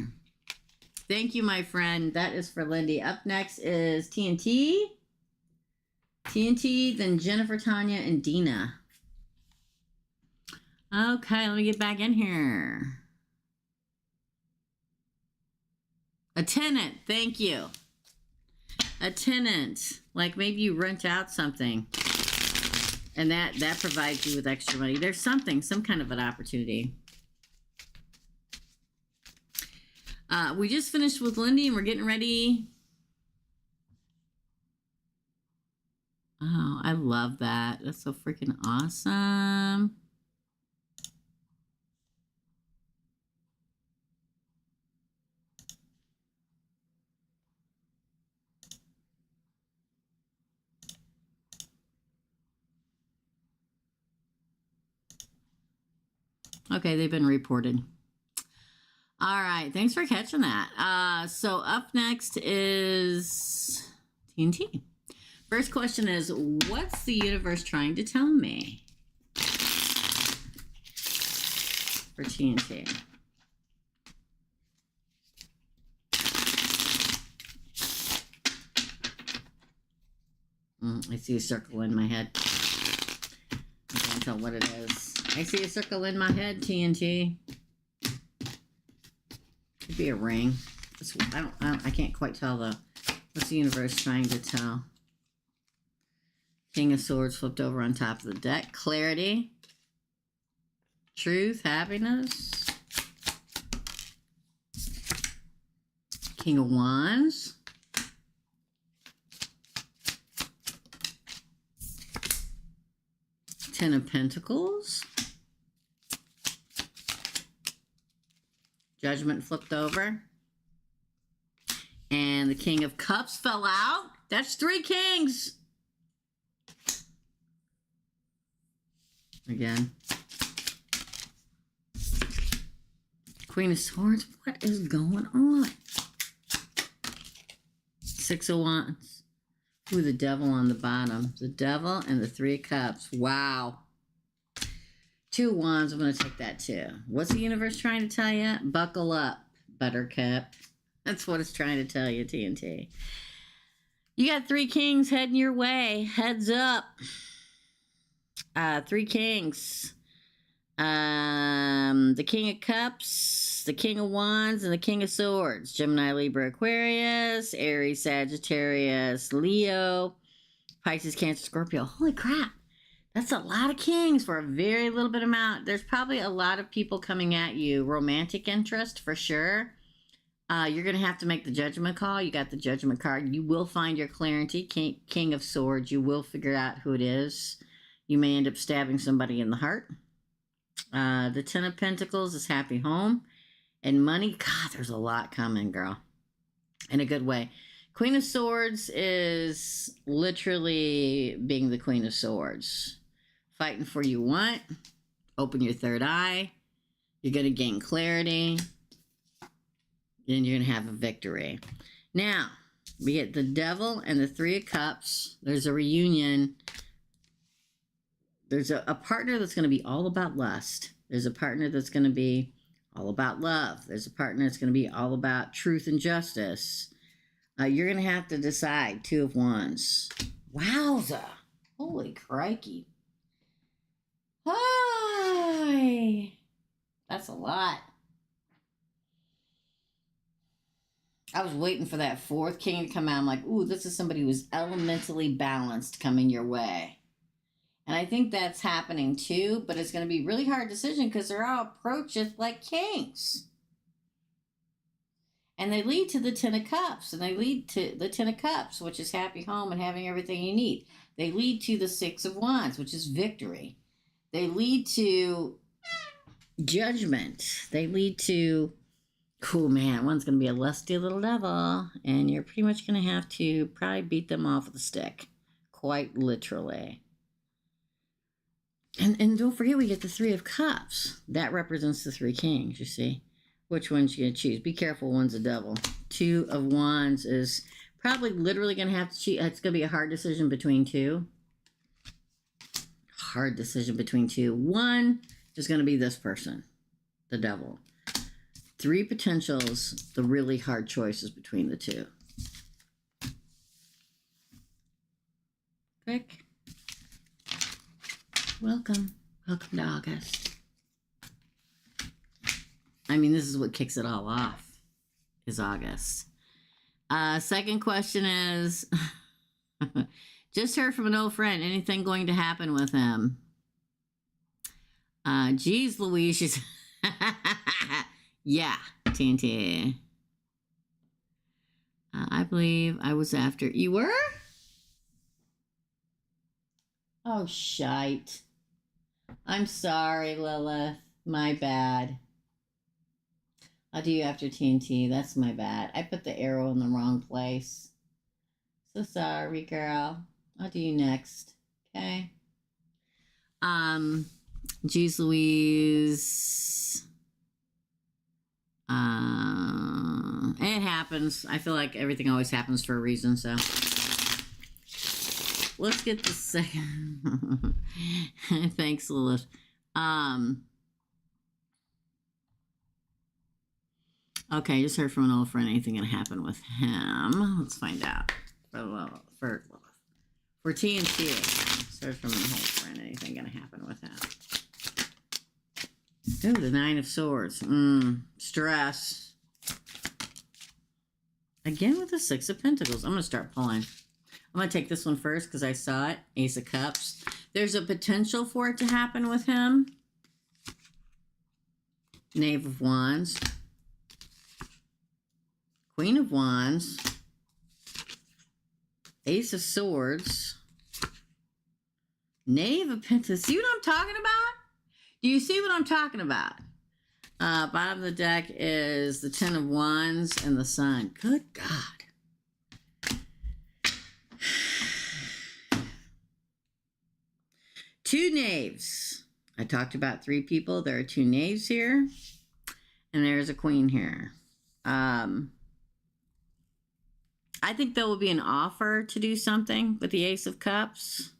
Thank you, my friend. That is for Lindy. Up next is TNT. TNT, then Jennifer, Tanya, and Dina. Okay, let me get back in here. A tenant, thank you. A tenant, like maybe you rent out something, and that provides you with extra money. There's some kind of an opportunity. We just finished with Lindy, and we're getting ready. Oh, I love that. That's so freaking awesome. Okay, they've been reported. All right, thanks for catching that. So up next is TNT. First question is, what's the universe trying to tell me for TNT? I see a circle in my head. I can't tell what it is. I see a circle in my head, TNT. Could be a ring. I can't quite tell though. What's the universe trying to tell? King of Swords flipped over on top of the deck. Clarity. Truth. Happiness. King of Wands. Ten of Pentacles. Judgment flipped over. And the King of Cups fell out. That's 3 kings. Again. Queen of Swords. What is going on? 6 of Wands. Ooh, the Devil on the bottom. The Devil and the 3 of Cups. Wow. 2 of Wands. I'm going to take that too. What's the universe trying to tell you? Buckle up, Buttercup. That's what it's trying to tell you, TNT. You got 3 kings heading your way. Heads up. 3 kings. The King of Cups, the King of Wands, and the King of Swords. Gemini, Libra, Aquarius, Aries, Sagittarius, Leo, Pisces, Cancer, Scorpio. Holy crap. That's a lot of kings for a very little bit amount. There's probably a lot of people coming at you. Romantic interest, for sure. You're going to have to make the judgment call. You got the judgment card. You will find your clarity. King of Swords. You will figure out who it is. You may end up stabbing somebody in the heart. The 10 of Pentacles is happy home. And money. God, there's a lot coming, girl. In a good way. Queen of Swords is literally being the Queen of Swords. Fighting for you want. Open your third eye. You're going to gain clarity. And you're going to have a victory. Now, we get the Devil and the 3 of Cups. There's a reunion. There's a partner that's going to be all about lust. There's a partner that's going to be all about love. There's a partner that's going to be all about truth and justice. You're going to have to decide. 2 of Wands. Wowza. Holy crikey. Hi. That's a lot. I was waiting for that 4th king to come out. I'm like, ooh, this is somebody who's elementally balanced coming your way. And I think that's happening too, but it's going to be a really hard decision because they're all approached like kings. And they lead to the 10 of Cups, and they lead to the 10 of Cups, which is happy home and having everything you need. They lead to the 6 of Wands, which is victory. They lead to judgment. They lead to, cool, man, one's going to be a lusty little devil, and you're pretty much going to have to probably beat them off with a stick, quite literally. And don't forget, we get the 3 of Cups. That represents the 3 kings, you see. Which one's you going to choose? Be careful, one's a devil. 2 of Wands is probably literally going to have to choose. It's going to be a hard decision between 2. Hard decision between 2. 1 is going to be this person, the devil. 3 potentials, the really hard choices between the 2. Quick. Welcome. Welcome to August. I mean, this is what kicks it all off, is August. Second question is, just heard from an old friend. Anything going to happen with him? Geez, Louise, she's... yeah, TNT. I believe I was after... You were? Oh, shite. I'm sorry, Lilith. My bad. I'll do you after TNT. That's my bad. I put the arrow in the wrong place. So sorry, girl. I'll do you next. Okay? Jeez Louise. It happens. I feel like everything always happens for a reason, so. Let's get the second. Thanks, Lilith. Okay, just heard from an old friend. Anything gonna happen with him? Let's find out. For T and T. Just heard from an old friend. Anything gonna happen with him? Oh, the Nine of Swords. Stress. Again with the Six of Pentacles. I'm going to start pulling. I'm going to take this one first because I saw it. Ace of Cups. There's a potential for it to happen with him. Knave of Wands. Queen of Wands. Ace of Swords. Knave of Pentacles. See what I'm talking about? Do you see what I'm talking about? Bottom of the deck is the Ten of Wands and the Sun. Good God. Two knaves. I talked about three people. There are two knaves here. And there's a queen here. I think there will be an offer to do something with the Ace of Cups.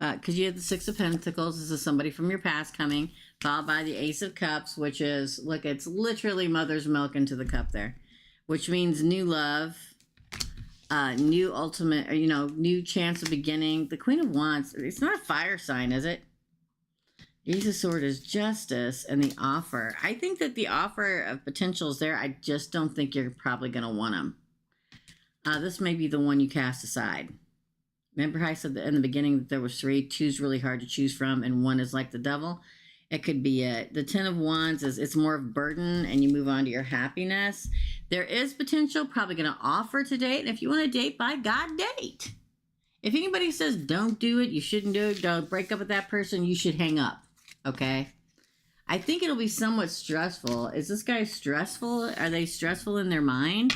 Because you have the Six of Pentacles. This is somebody from your past coming, followed by the Ace of Cups, which is, look, it's literally mother's milk into the cup there, which means new love, new ultimate, you know, new chance of beginning. The Queen of Wands, it's not a fire sign, is it? Ace of Swords is justice, and the offer. I think that the offer of potential is there. I just don't think you're probably going to want them. This may be the one you cast aside. Remember how I said in the beginning that there was three? Two's really hard to choose from, and one is like the devil. It could be it. The Ten of Wands is, it's more of burden, and you move on to your happiness. There is potential, probably going to offer to date. And if you want to date, by God, date. If anybody says don't do it, you shouldn't do it, don't break up with that person, you should hang up. Okay? I think it'll be somewhat stressful. Is this guy stressful? Are they stressful in their mind?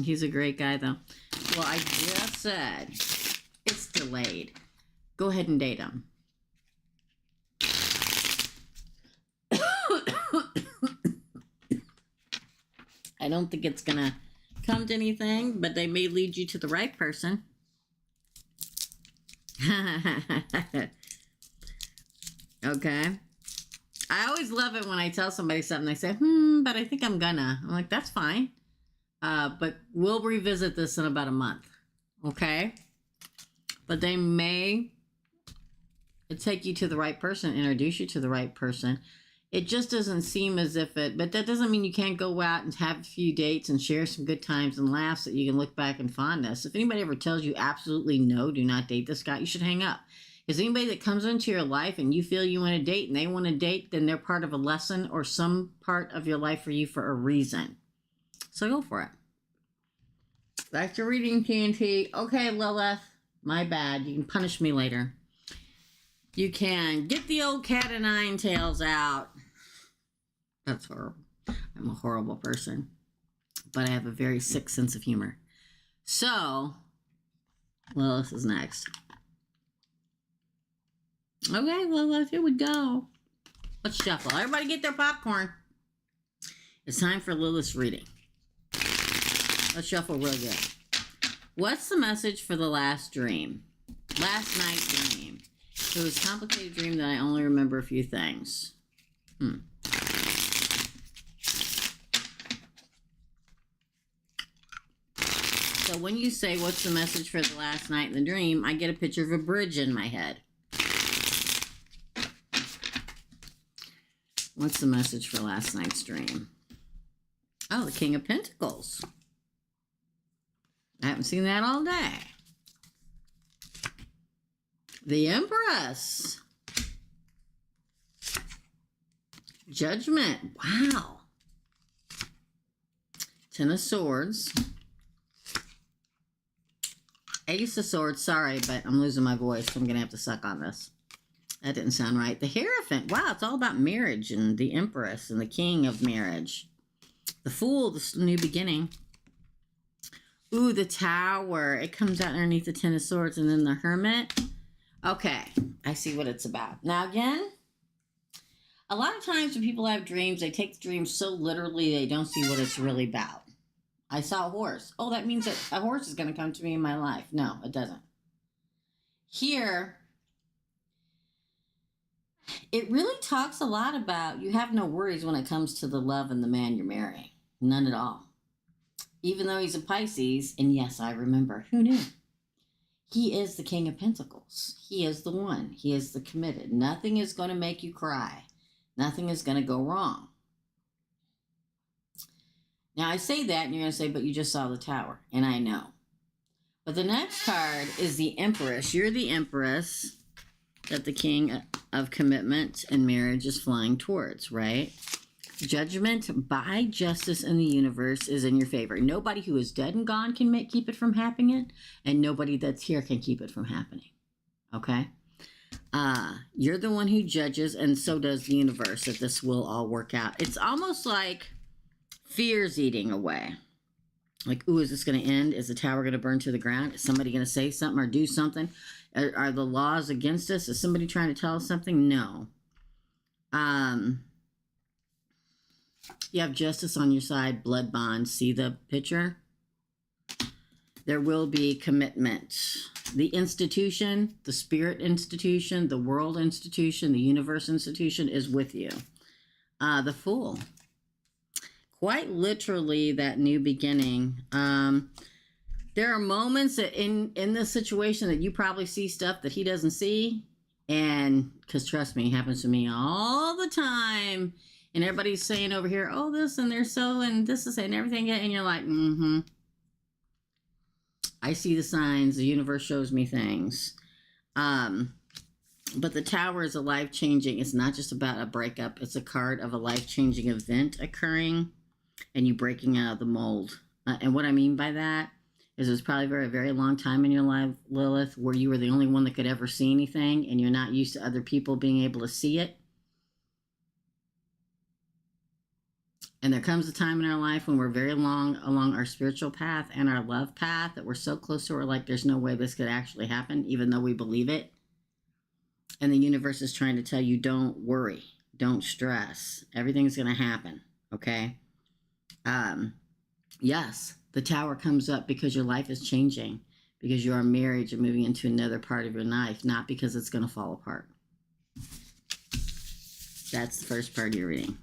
He's a great guy, though. Well, I just said it's delayed. Go ahead and date him. I don't think it's going to come to anything, but they may lead you to the right person. Okay. I always love it when I tell somebody something. They say, but I think I'm gonna. I'm like, that's fine. But we'll revisit this in about a month. Okay? But they may take you to the right person, introduce you to the right person. It just doesn't seem as if it, but that doesn't mean you can't go out and have a few dates and share some good times and laughs that you can look back and fondness. If anybody ever tells you absolutely no, do not date this guy, you should hang up. Is anybody that comes into your life and you feel you want to date and they want to date, then they're part of a lesson or some part of your life for you for a reason. So go for it. That's your reading, TNT. Okay, Lilith, my bad. You can punish me later. You can get the old cat o' nine tails out. That's horrible. I'm a horrible person. But I have a very sick sense of humor. So, Lilith is next. Okay, Lilith, here we go. Let's shuffle. Everybody get their popcorn. It's time for Lilith's reading. Let's shuffle real good. What's the message for the last dream? Last night's dream. It was a complicated dream that I only remember a few things. So when you say, what's the message for the last night in the dream, I get a picture of a bridge in my head. What's the message for last night's dream? Oh, the King of Pentacles. I haven't seen that all day. The Empress. Judgment. Wow. Ten of Swords. Ace of Swords. Sorry, but I'm losing my voice, so I'm going to have to suck on this. That didn't sound right. The Hierophant. Wow, it's all about marriage and the Empress and the King of Marriage. The Fool, the new beginning. Ooh, the Tower. It comes out underneath the Ten of Swords and then the Hermit. Okay, I see what it's about. Now again, a lot of times when people have dreams, they take the dream so literally they don't see what it's really about. I saw a horse. Oh, that means that a horse is going to come to me in my life. No, it doesn't. Here, it really talks a lot about you have no worries when it comes to the love and the man you're marrying. None at all. Even though he's a Pisces, and yes, I remember. Who knew? He is the King of Pentacles. He is the one. He is the committed. Nothing is going to make you cry. Nothing is going to go wrong. Now, I say that, and you're going to say, but you just saw the Tower. And I know. But the next card is the Empress. You're the Empress that the King of Commitment and Marriage is flying towards, right? Judgment by justice in the universe is in your favor. Nobody who is dead and gone can keep it from happening, and nobody that's here can keep it from happening. Okay? You're the one who judges, and so does the universe, that this will all work out. It's almost like fear's eating away. Like, ooh, is this going to end? Is the Tower going to burn to the ground? Is somebody going to say something or do something? Are the laws against us? Is somebody trying to tell us something? No. You have justice on your side, blood bond. See the picture? There will be commitment. The institution, the spirit institution, the world institution, the universe institution is with you. The Fool. Quite literally, that new beginning. There are moments that in this situation that you probably see stuff that he doesn't see. And, because trust me, it happens to me all the time. And everybody's saying over here, oh, this, and they're so, and this is, and everything. And you're like, mm-hmm. I see the signs. The universe shows me things. But the Tower is a life-changing. It's not just about a breakup. It's a card of a life-changing event occurring and you breaking out of the mold. And what I mean by that is there's probably a very, very long time in your life, Lilith, where you were the only one that could ever see anything and you're not used to other people being able to see it. And there comes a time in our life when we're very long along our spiritual path and our love path that we're so close to her, like there's no way this could actually happen, even though we believe it. And the universe is trying to tell you, don't worry, don't stress. Everything's going to happen, okay? Yes, the Tower comes up because your life is changing, because you are married, you're moving into another part of your life, not because it's going to fall apart. That's the first part of your reading.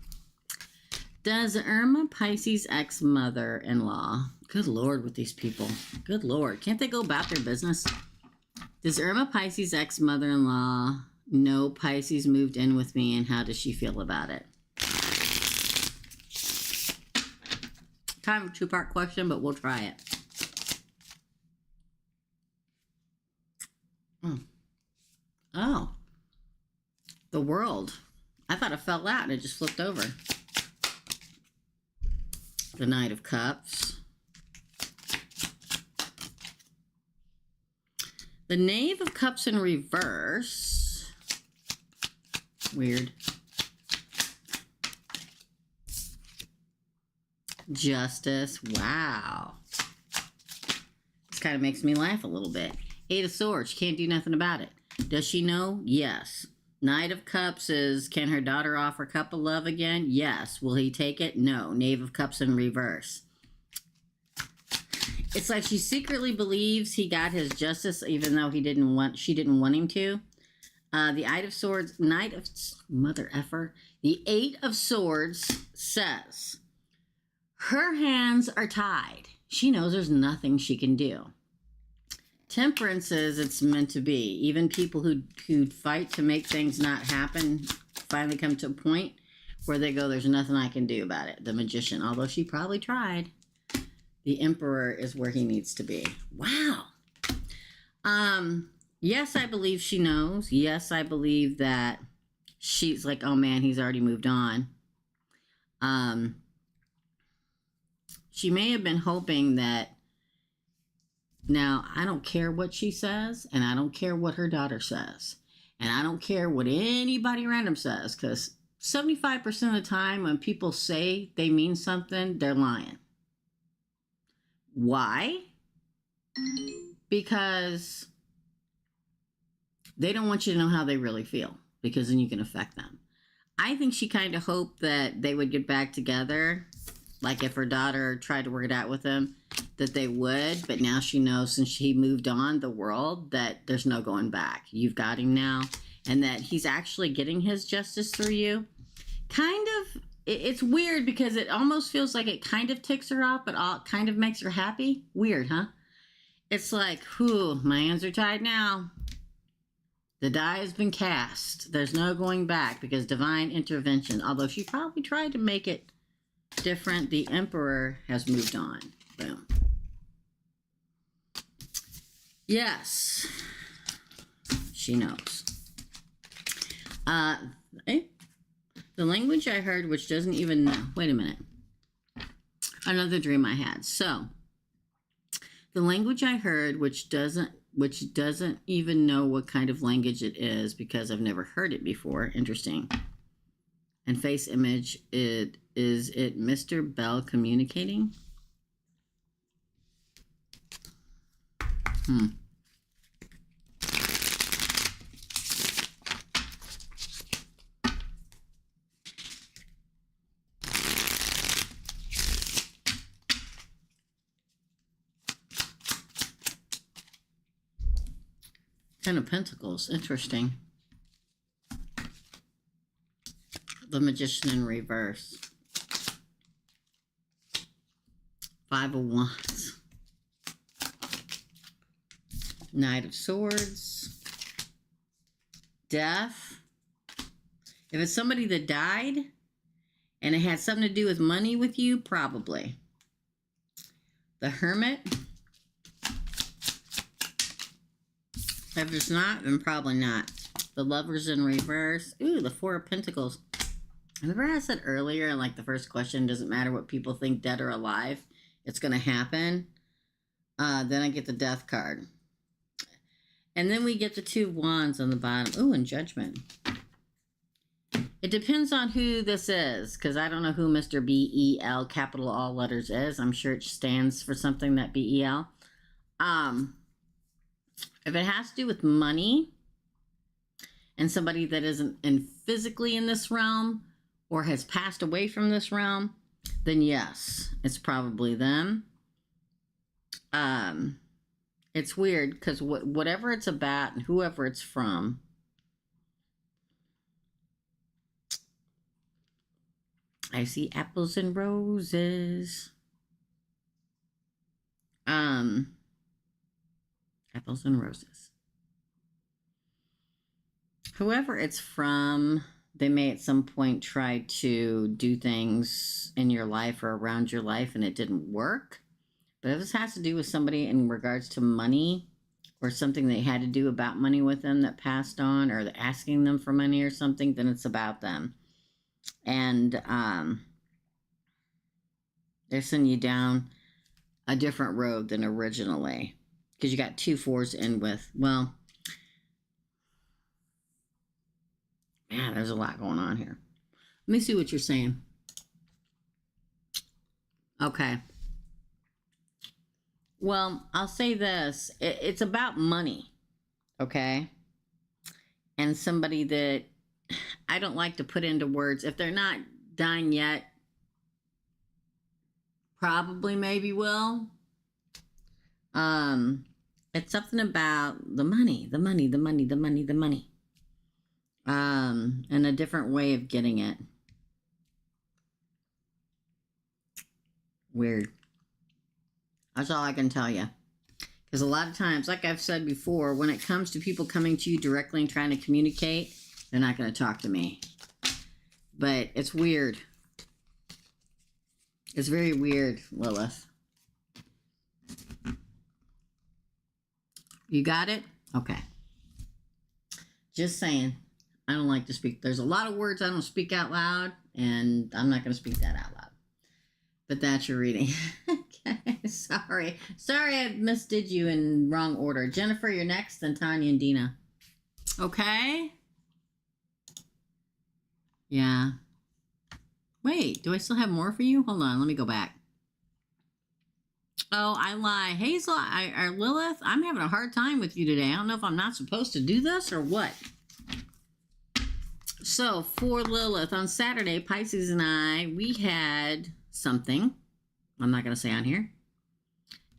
Does Irma Pisces ex-mother-in-law, good Lord with these people, good Lord, can't they go about their business? Does Irma Pisces ex-mother-in-law know Pisces moved in with me, and how does she feel about it? Kind of a two-part question, but we'll try it. Oh. The World. I thought it fell out and it just flipped over. The Knight of Cups. The Knave of Cups in reverse. Weird. Justice. Wow. This kind of makes me laugh a little bit. Eight of Swords. She can't do nothing about it. Does she know? Yes. Knight of Cups is, can her daughter offer cup of love again? Yes. Will he take it? No. Knave of Cups in reverse. It's like she secretly believes he got his justice, even though she didn't want him to. The Eight of Swords, Knight of, mother effer. The Eight of Swords says, her hands are tied. She knows there's nothing she can do. Temperance is it's meant to be. Even people who fight to make things not happen finally come to a point where they go, there's nothing I can do about it. The Magician, although she probably tried. The Emperor is where he needs to be. Wow. Yes, I believe she knows. Yes, I believe that she's like, oh man, he's already moved on. She may have been hoping that, now, I don't care what she says, and I don't care what her daughter says, and I don't care what anybody random says, because 75% of the time when people say they mean something, they're lying. Why? because they don't want you to know how they really feel, because then you can affect them. I think she kind of hoped that they would get back together. Like if her daughter tried to work it out with him, that they would. But now she knows, since he moved on the world, that there's no going back. You've got him now. And that he's actually getting his justice through you. Kind of, it's weird because it almost feels like it kind of ticks her off, but kind of makes her happy. Weird, huh? It's like, whew, my hands are tied now. The die has been cast. There's no going back because divine intervention. Although she probably tried to make it different, the Emperor has moved on. Boom. Yes. She knows. The language I heard, which doesn't even know. Wait a minute. Another dream I had. So, the language I heard, which doesn't even know what kind of language it is, because I've never heard it before. Interesting. And face image, is it Mr. Bell communicating? Ten of Pentacles. Interesting. The Magician in reverse. Five of Wands. Knight of Swords. Death. If it's somebody that died and it had something to do with money with you, probably. The Hermit. If it's not, then probably not. The Lovers in reverse. Ooh, the Four of Pentacles. Remember I said earlier, like the first question, doesn't matter what people think, dead or alive, it's going to happen. Then I get the Death card. And then we get the Two of Wands on the bottom. Ooh, and Judgment. It depends on who this is, because I don't know who Mr. B-E-L, capital all letters, is. I'm sure it stands for something, that B-E-L. If it has to do with money and somebody that isn't physically in this realm or has passed away from this realm, then yes, it's probably them. It's weird because whatever it's about and whoever it's from, I see apples and roses. Apples and roses. Whoever it's from, they may at some point try to do things in your life or around your life and it didn't work. But if this has to do with somebody in regards to money or something they had to do about money with them that passed on, or asking them for money or something, then it's about them. And they're sending you down a different road than originally. Because you got 2 4s to end with. Well, man, there's a lot going on here. Let me see what you're saying. Okay. Well, I'll say this. It's about money. Okay? And somebody that I don't like to put into words. If they're not done yet, probably maybe will. It's something about the money. And a different way of getting it. Weird. That's all I can tell you. Because a lot of times, like I've said before, when it comes to people coming to you directly and trying to communicate, they're not going to talk to me. But it's weird. It's very weird, Lilith. You got it? Okay. Just saying. I don't like to speak. There's a lot of words I don't speak out loud, and I'm not going to speak that out loud. But that's your reading. Okay. Sorry. Sorry I misdid you in wrong order. Jennifer, you're next, then Tanya and Dina. Okay? Yeah. Wait, do I still have more for you? Hold on, let me go back. Oh, I lie. Hazel, Lilith, I'm having a hard time with you today. I don't know if I'm not supposed to do this or what. So, for Lilith, on Saturday, Pisces and I, we had something. I'm not going to say on here.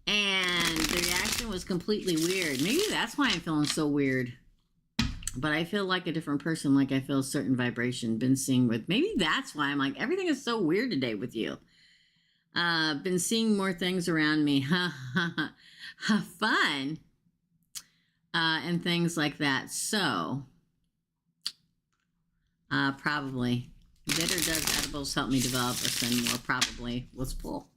And the reaction was completely weird. Maybe that's why I'm feeling so weird. But I feel like a different person, like I feel a certain vibration. Been seeing with, maybe that's why I'm like, everything is so weird today with you. Been seeing more things around me. Fun. And things like that. So, probably. Bitter does edibles help me develop or send more? Probably. Let's pull.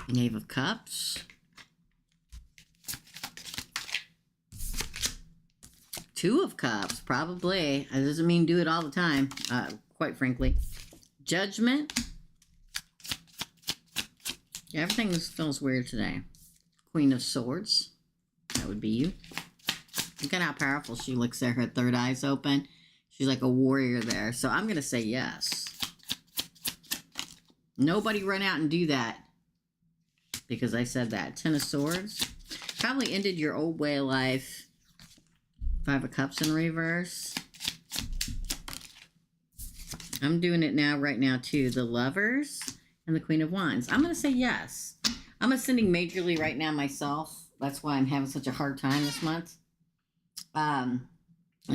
Knave of Cups. Two of Cups. Probably. That doesn't mean do it all the time. Quite frankly. Judgment. Yeah, everything feels weird today. Queen of Swords. That would be you. Look at how powerful she looks there. Her third eye's open. She's like a warrior there. So I'm going to say yes. Nobody run out and do that. Because I said that. Ten of Swords. Probably ended your old way of life. Five of Cups in reverse. I'm doing it now, right now, too. The Lovers and the Queen of Wands. I'm going to say yes. I'm ascending majorly right now myself. That's why I'm having such a hard time this month. And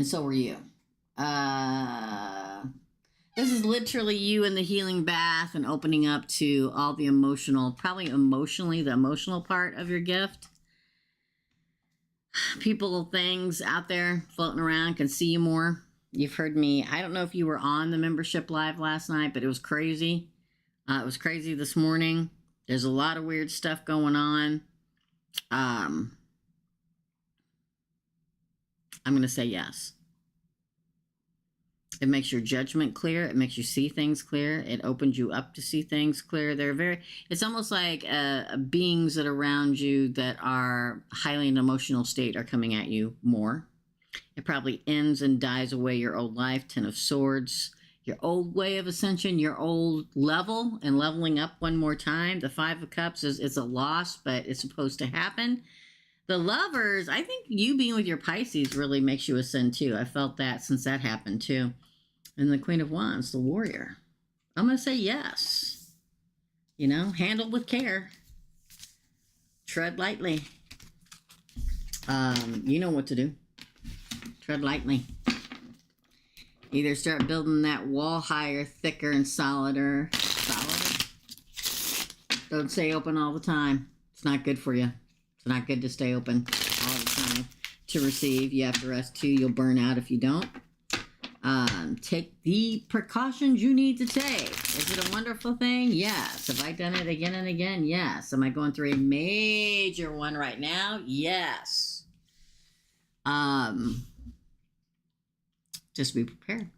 so are you. This is literally you in the healing bath and opening up to all the emotional, probably emotionally, the emotional part of your gift. People, things out there floating around can see you more. You've heard me. I don't know if you were on the membership live last night, but it was crazy. It was crazy this morning. There's a lot of weird stuff going on. I'm going to say yes. It makes your judgment clear. It makes you see things clear. It opens you up to see things clear. It's almost like beings that are around you that are highly in an emotional state are coming at you more. It probably ends and dies away your old life. Ten of Swords. Your old way of ascension, your old level, and leveling up one more time. The Five of Cups is a loss, but it's supposed to happen. The Lovers, I think you being with your Pisces really makes you ascend too. I felt that since that happened too. And the Queen of Wands, the Warrior. I'm going to say yes. You know, handle with care. Tread lightly. You know what to do. Tread lightly. Either start building that wall higher, thicker, and solider. Don't stay open all the time. It's not good for you. It's not good to stay open all the time. To receive, you have to rest too. You'll burn out if you don't. Take the precautions you need to take. Is it a wonderful thing? Yes. Have I done it again and again? Yes. Am I going through a major one right now? Yes. Just be prepared.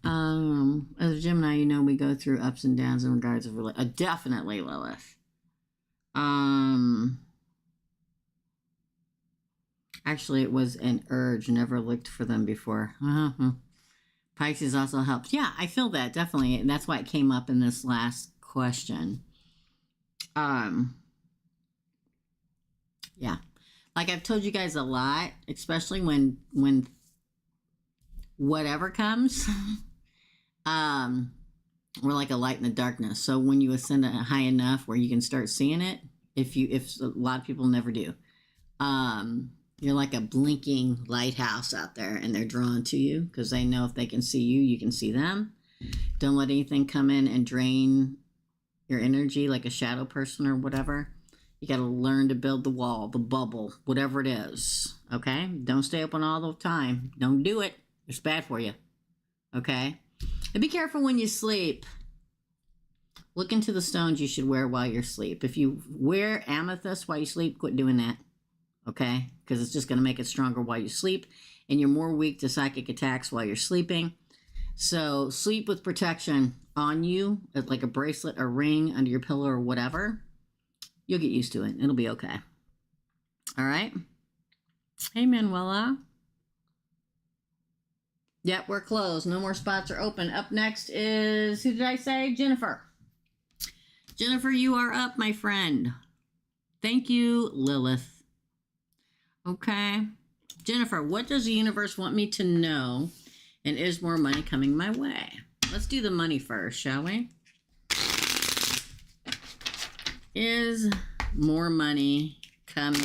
As a Gemini, you know, we go through ups and downs in regards of definitely Lilith. Actually, it was an urge. Never looked for them before. Pisces also helps. Yeah, I feel that, definitely. And that's why it came up in this last question. Yeah. Like I've told you guys a lot, especially when whatever comes, we're like a light in the darkness. So when you ascend high enough where you can start seeing it, if a lot of people never do, you're like a blinking lighthouse out there, and they're drawn to you because they know if they can see you, you can see them. Don't let anything come in and drain your energy like a shadow person or whatever. You got to learn to build the wall, the bubble, whatever it is. Okay? Don't stay open all the time. Don't do it. It's bad for you. Okay? And be careful when you sleep. Look into the stones you should wear while you sleep. If you wear amethyst while you sleep, quit doing that. Okay? Because it's just going to make it stronger while you sleep. And you're more weak to psychic attacks while you're sleeping. So sleep with protection on you, like a bracelet, a ring under your pillow or whatever. You'll get used to it. It'll be okay. All right? Hey, Manuela. Yep, we're closed. No more spots are open. Up next is, who did I say? Jennifer. Jennifer, you are up, my friend. Thank you, Lilith. Okay. Jennifer, what does the universe want me to know? And is more money coming my way? Let's do the money first, shall we? Is more money coming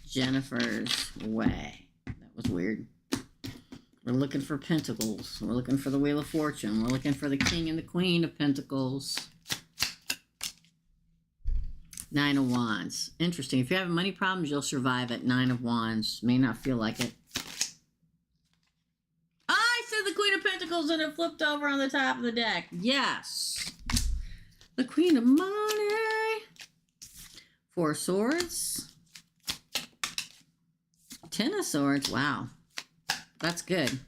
Jennifer's way? That was weird. We're looking for pentacles. We're looking for the Wheel of Fortune. We're looking for the King and the Queen of Pentacles. Nine of Wands. Interesting. If you have money problems, you'll survive it. Nine of Wands. May not feel like it. I said the Queen of Pentacles and it flipped over on the top of the deck. Yes. The Queen of Money. Four of Swords. Ten of Swords. Wow. That's good.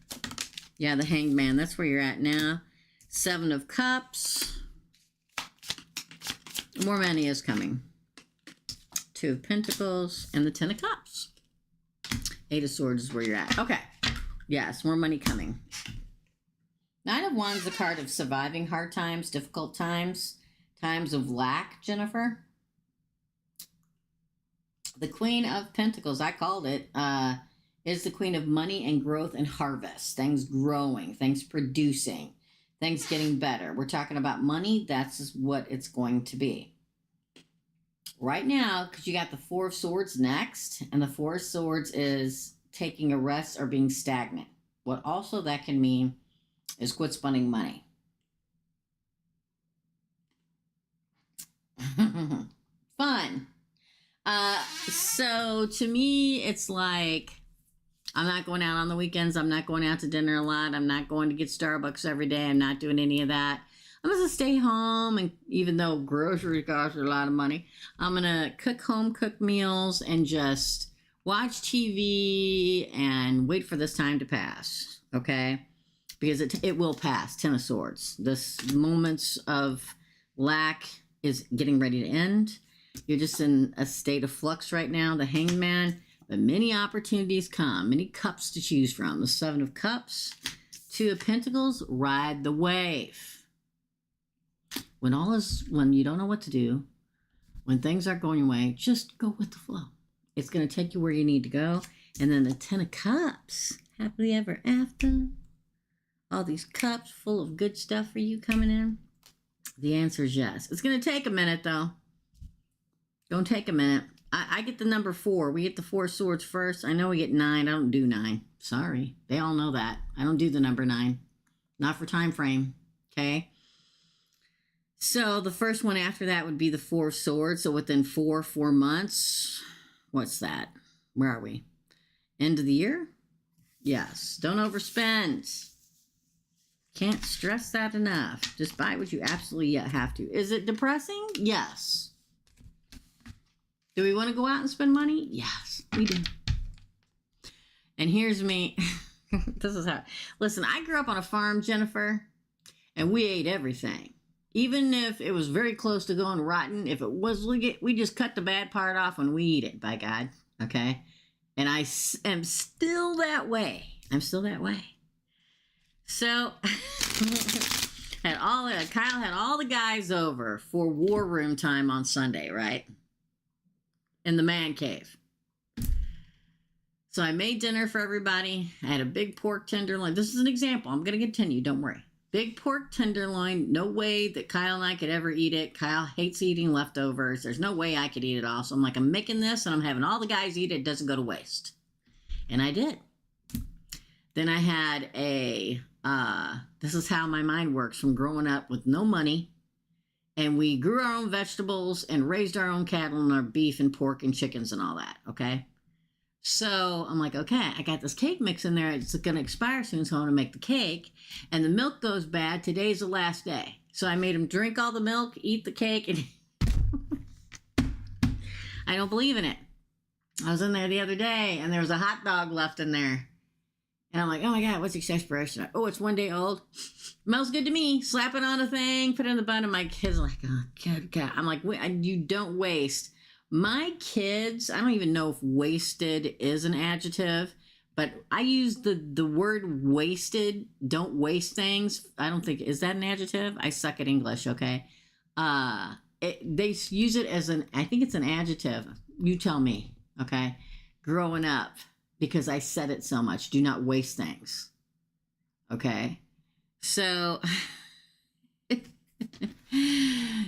Yeah, the Hanged Man. That's where you're at now. Seven of Cups. More money is coming. Two of Pentacles and the Ten of Cups. Eight of Swords is where you're at. Okay. Yes, more money coming. Nine of Wands is a card of surviving hard times, difficult times, times of lack, Jennifer. The Queen of Pentacles, I called it, is the Queen of Money and growth and harvest. Things growing, things producing, things getting better. We're talking about money. That's what it's going to be. Right now, because you got the Four of Swords next, and the Four of Swords is taking a rest or being stagnant. What also that can mean is quit spending money. Fun. So to me, it's like, I'm not going out on the weekends. I'm not going out to dinner a lot. I'm not going to get Starbucks every day. I'm not doing any of that. I'm going to stay home, and even though groceries cost a lot of money, I'm going to cook home cooked meals and just watch TV and wait for this time to pass, okay? Because it will pass. Ten of Swords. This moments of lack is getting ready to end. You're just in a state of flux right now. The Hanged Man. But many opportunities come. Many cups to choose from. The Seven of Cups. Two of Pentacles. Ride the wave. When you don't know what to do, when things aren't going your way, just go with the flow. It's going to take you where you need to go. And then the Ten of Cups. Happily ever after. All these cups full of good stuff for you coming in. The answer is yes. It's going to take a minute, though. Don't take a minute. I get the number 4. We get the Four of Swords first. I know we get 9. I don't do 9. Sorry. They all know that. I don't do the number 9. Not for time frame. Okay? So the first one after that would be the Four of Swords. So within 4 months, what's that? Where are we? End of the year? Yes. Don't overspend. Can't stress that enough. Just buy what you absolutely have to. Is it depressing? Yes. Do we want to go out and spend money? Yes, we do. And here's me. This is how. Listen, I grew up on a farm, Jennifer, and we ate everything. Even if it was very close to going rotten, if it was, we just cut the bad part off and we eat it, by God. Okay? And I am still that way. I'm still that way. So, Kyle had all the guys over for war room time on Sunday, right? In the man cave. So I made dinner for everybody. I had a big pork tenderloin. This is an example. I'm going to continue. Don't worry. Big pork tenderloin. No way that Kyle and I could ever eat it. Kyle hates eating leftovers. There's no way I could eat it all. So I'm like, I'm making this and I'm having all the guys eat it. It doesn't go to waste. And I did. Then I had this is how my mind works from growing up with no money. And we grew our own vegetables and raised our own cattle and our beef and pork and chickens and all that, okay? So I'm like, okay, I got this cake mix in there. It's going to expire soon, so I want to make the cake. And the milk goes bad. Today's the last day. So I made him drink all the milk, eat the cake, and I don't believe in it. I was in there the other day, and there was a hot dog left in there. And I'm like, oh my God, what's the expiration? Oh, it's 1 day old. Smells good to me. Slap it on a thing, put it in the bun, and my kids are like, oh, God. I'm like, you don't waste. My kids, I don't even know if wasted is an adjective, but I use the word wasted. Don't waste things. I don't think, is that an adjective? I suck at English, okay? they use it as I think it's an adjective. You tell me, okay? Growing up, because I said it so much. Do not waste things. Okay? So,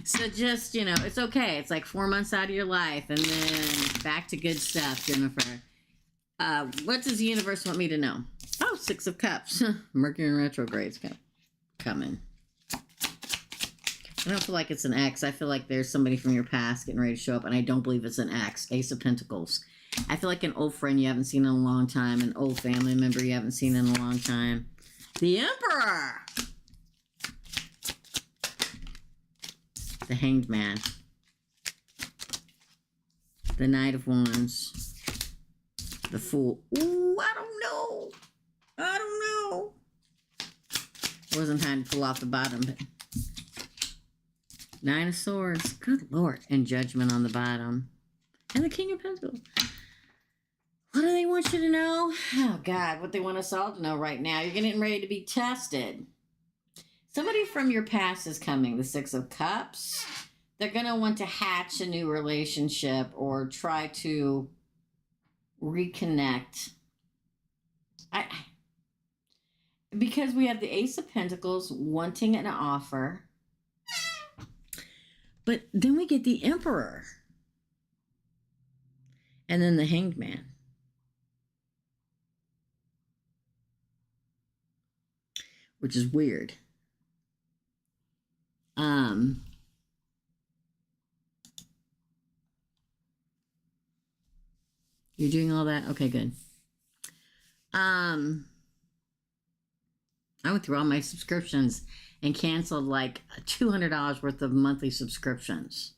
so just, it's okay. It's like 4 months out of your life, and then back to good stuff, Jennifer. What does the universe want me to know? Oh, 6 of Cups. Mercury in retrograde's coming. I don't feel like it's an ex. I feel like there's somebody from your past getting ready to show up, and I don't believe it's an ex. Ace of Pentacles. I feel like an old friend you haven't seen in a long time, an old family member you haven't seen in a long time. The Emperor. The Hanged Man. The Knight of Wands. The Fool. Ooh, I don't know. It wasn't time to pull off the bottom, but 9 of Swords. Good Lord. And Judgment on the bottom. And the King of Pentacles. What do they want you to know? Oh, God. What they want us all to know right now. You're getting ready to be tested. Somebody from your past is coming. The 6 of Cups. They're going to want to hatch a new relationship or try to reconnect. Because we have the Ace of Pentacles wanting an offer. But then we get the Emperor. And then the Hanged Man. Which is weird. You're doing all that? Okay, good. I went through all my subscriptions and canceled like $200 worth of monthly subscriptions.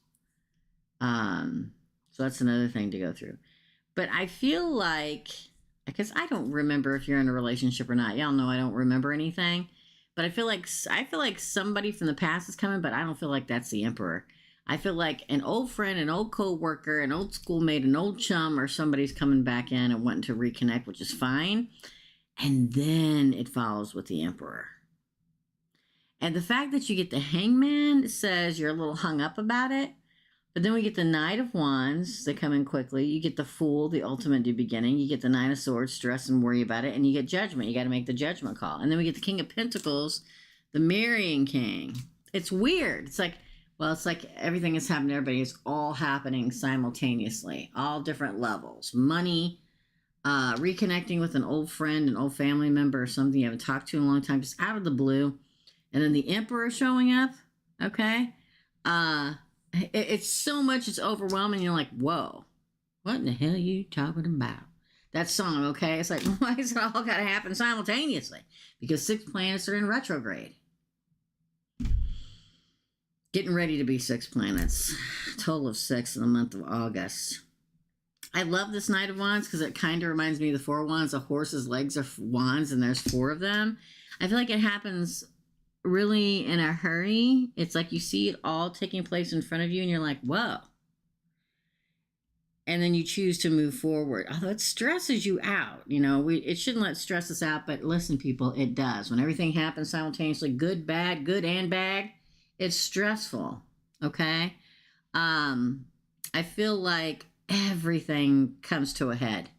So that's another thing to go through. But I feel like, because I don't remember if you're in a relationship or not. Y'all know I don't remember anything. But I feel like somebody from the past is coming, but I don't feel like that's the Emperor. I feel like an old friend, an old co-worker, an old schoolmate, an old chum, or somebody's coming back in and wanting to reconnect, which is fine. And then it follows with the Emperor. And the fact that you get the Hangman says you're a little hung up about it. But then we get the Knight of Wands. They come in quickly. You get the Fool, the ultimate new beginning. You get the 9 of Swords, stress and worry about it. And you get Judgment. You got to make the judgment call. And then we get the King of Pentacles, the Marrying King. It's weird. It's like, well, it's like everything is happening to everybody. It's all happening simultaneously. All different levels. Money, reconnecting with an old friend, an old family member, or something you haven't talked to in a long time, just out of the blue. And then the Emperor showing up. Okay. It's so much, it's overwhelming. You're like, whoa, what in the hell are you talking about? That song, okay? It's like, why is it all got to happen simultaneously? Because 6 planets are in retrograde. Getting ready to be 6 planets. Total of 6 in the month of August. I love this Knight of Wands because it kind of reminds me of the 4 Wands. A horse's legs are wands and there's 4 of them. I feel like it happens really in a hurry. It's like you see it all taking place in front of you and you're like, whoa. And then you choose to move forward. Although it stresses you out. It shouldn't let stress us out, but listen, people, it does. When everything happens simultaneously, good and bad, it's stressful. Okay? I feel like everything comes to a head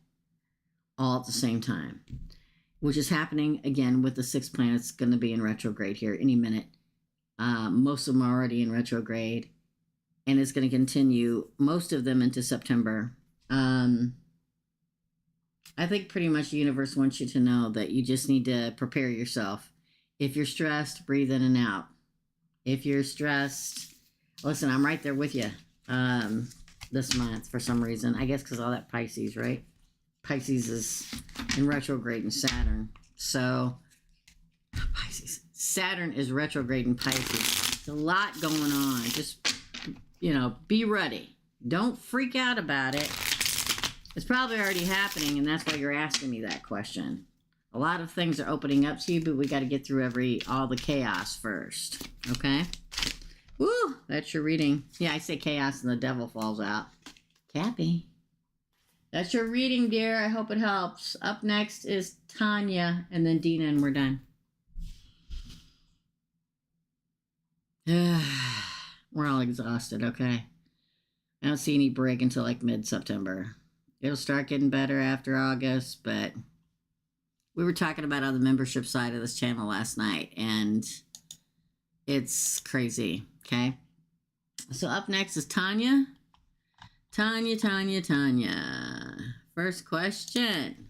all at the same time. Which is happening, again, with the 6 planets going to be in retrograde here any minute. Most of them are already in retrograde. And it's going to continue, most of them, into September. I think pretty much the universe wants you to know that you just need to prepare yourself. If you're stressed, breathe in and out. If you're stressed, listen, I'm right there with you this month for some reason. I guess because all that Pisces, right? Pisces is in retrograde in Saturn. So, Pisces. Saturn is retrograde in Pisces. There's a lot going on. Just, be ready. Don't freak out about it. It's probably already happening, and that's why you're asking me that question. A lot of things are opening up to you, but we got to get through all the chaos first. Okay? Woo! That's your reading. Yeah, I say chaos and the devil falls out. Cappy. That's your reading, dear. I hope it helps. Up next is Tanya, and then Dina, and we're done. We're all exhausted, okay? I don't see any break until like mid-September. It'll start getting better after August, but we were talking about on the membership side of this channel last night, and it's crazy, okay? So up next is Tanya. Tanya. First question.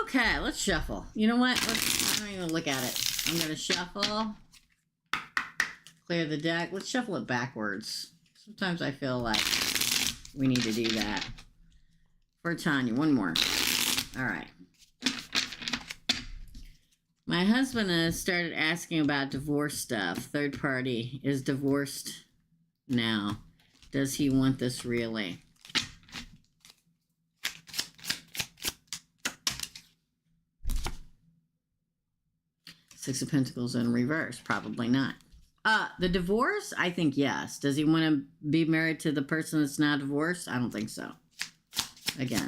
Okay, let's shuffle. You know what? I don't even look at it. I'm going to shuffle. Clear the deck. Let's shuffle it backwards. Sometimes I feel like we need to do that. For Tanya, one more. All right. My husband has started asking about divorce stuff. Third party is divorced now. Does he want this really? Six of Pentacles in reverse. Probably not. The divorce, I think yes. Does he want to be married to the person that's now divorced? I don't think so. Again.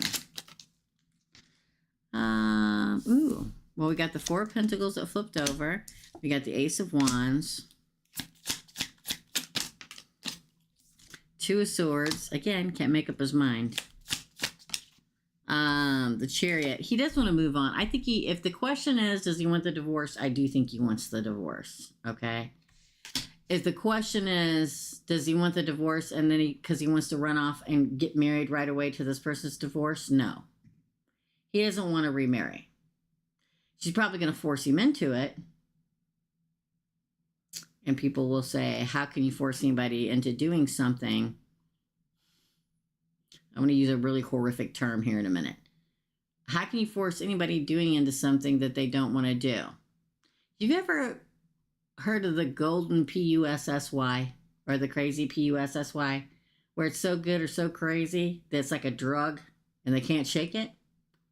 Ooh. Well, we got the Four of Pentacles that flipped over. We got the Ace of Wands. Two of Swords. Again, can't make up his mind. The Chariot. He does want to move on. I think if the question is, does he want the divorce? I do think he wants the divorce. Okay. If the question is, does he want the divorce and then because he wants to run off and get married right away to this person's divorce? No. He doesn't want to remarry. She's probably going to force him into it. And people will say, how can you force anybody into doing something? I'm going to use a really horrific term here in a minute. How can you force anybody doing into something that they don't want to do? You've ever heard of the golden PUSSY or the crazy PUSSY, where it's so good or so crazy that it's like a drug and they can't shake it?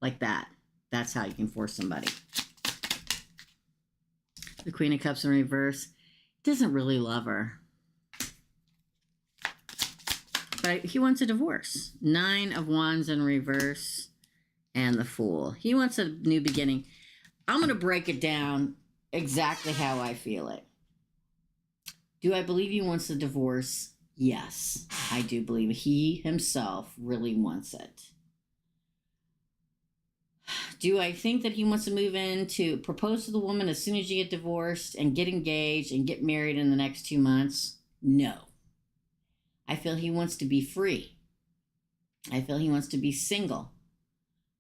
Like that. That's how you can force somebody. The Queen of Cups in reverse. Doesn't really love her. But he wants a divorce. Nine of Wands in reverse and the Fool. He wants a new beginning. I'm going to break it down exactly how I feel it. Do I believe he wants a divorce? Yes, I do believe he himself really wants it. Do I think that he wants to move in to propose to the woman as soon as you get divorced and get engaged and get married in the next 2 months? No. I feel he wants to be free. I feel he wants to be single.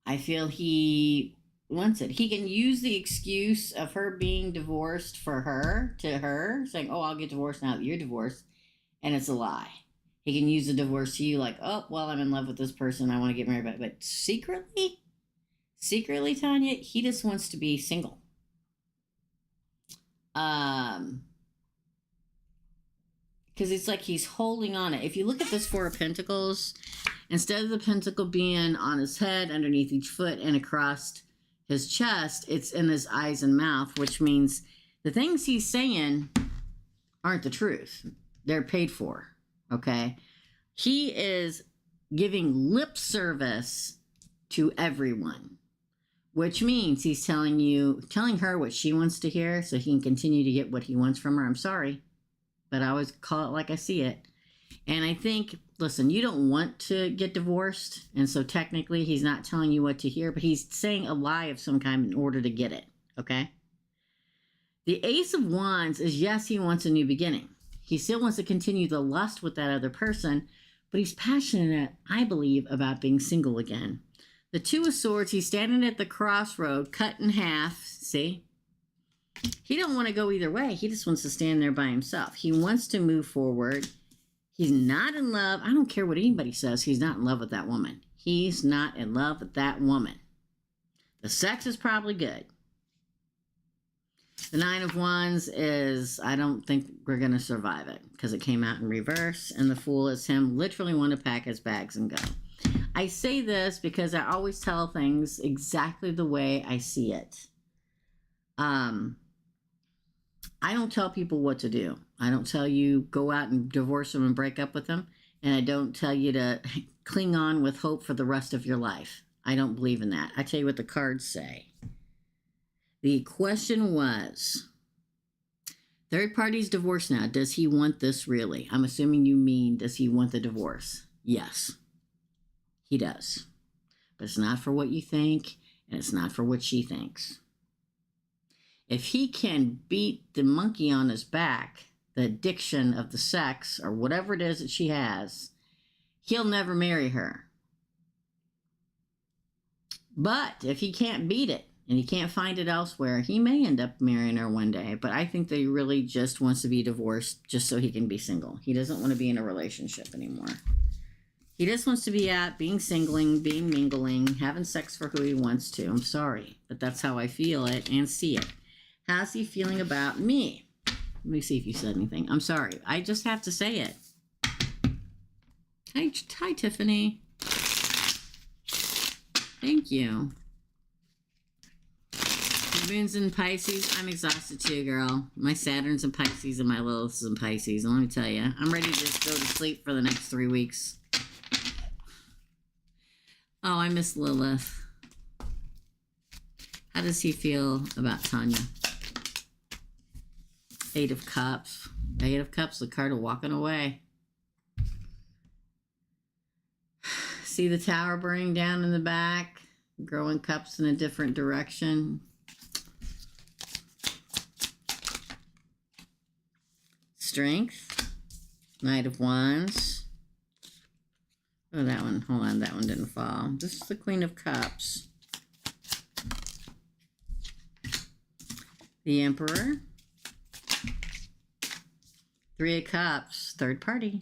I feel he wants it. He can use the excuse of her being divorced for her, to her, saying, oh, I'll get divorced now that you're divorced. And it's a lie. He can use the divorce to you like, oh, well, I'm in love with this person. I want to get married. But secretly, Tanya, he just wants to be single. Because it's like he's holding on it. If you look at this Four of Pentacles, instead of the pentacle being on his head, underneath each foot, and across his chest, it's in his eyes and mouth, which means the things he's saying aren't the truth. They're paid for, okay? He is giving lip service to everyone, which means he's telling her what she wants to hear so he can continue to get what he wants from her. I'm sorry, but I always call it like I see it. And I think, listen, you don't want to get divorced, and so technically he's not telling you what to hear, but he's saying a lie of some kind in order to get it, okay? The Ace of Wands is, yes, he wants a new beginning. He still wants to continue the lust with that other person, but he's passionate, I believe, about being single again. The Two of Swords, he's standing at the crossroad, cut in half, see? He don't want to go either way. He just wants to stand there by himself. He wants to move forward. He's not in love. I don't care what anybody says. He's not in love with that woman. He's not in love with that woman. The sex is probably good. The Nine of Wands is, I don't think we're going to survive it because it came out in reverse. And the Fool is him literally want to pack his bags and go. I say this because I always tell things exactly the way I see it. I don't tell people what to do. I don't tell you go out and divorce them and break up with them. And I don't tell you to cling on with hope for the rest of your life. I don't believe in that. I tell you what the cards say. The question was, Third party's divorced now. Does he want this really? I'm assuming you mean, does he want the divorce? Yes, he does. But it's not for what you think, and it's not for what she thinks. If he can beat the monkey on his back, the addiction of the sex, or whatever it is that she has, he'll never marry her. But if he can't beat it, and he can't find it elsewhere, he may end up marrying her one day. But I think that he really just wants to be divorced just so he can be single. He doesn't want to be in a relationship anymore. He just wants to be out, being singling, being mingling, having sex for who he wants to. I'm sorry, but that's how I feel it and see it. How's he feeling about me? Let me see if you said anything. I'm sorry. I just have to say it. Hi, Tiffany. Thank you. Moon's in Pisces. I'm exhausted too, girl. My Saturn's in Pisces and my Lilith's in Pisces. And let me tell you, I'm ready to just go to sleep for the next 3 weeks. Oh, I miss Lilith. How does he feel about Tanya? Eight of Cups. Eight of Cups, the card of walking away. See the tower burning down in the back? Growing cups in a different direction. Strength. Knight of Wands. Oh, that one. Hold on, that one didn't fall. This is the Queen of Cups. The Emperor. Three of Cups. Third party.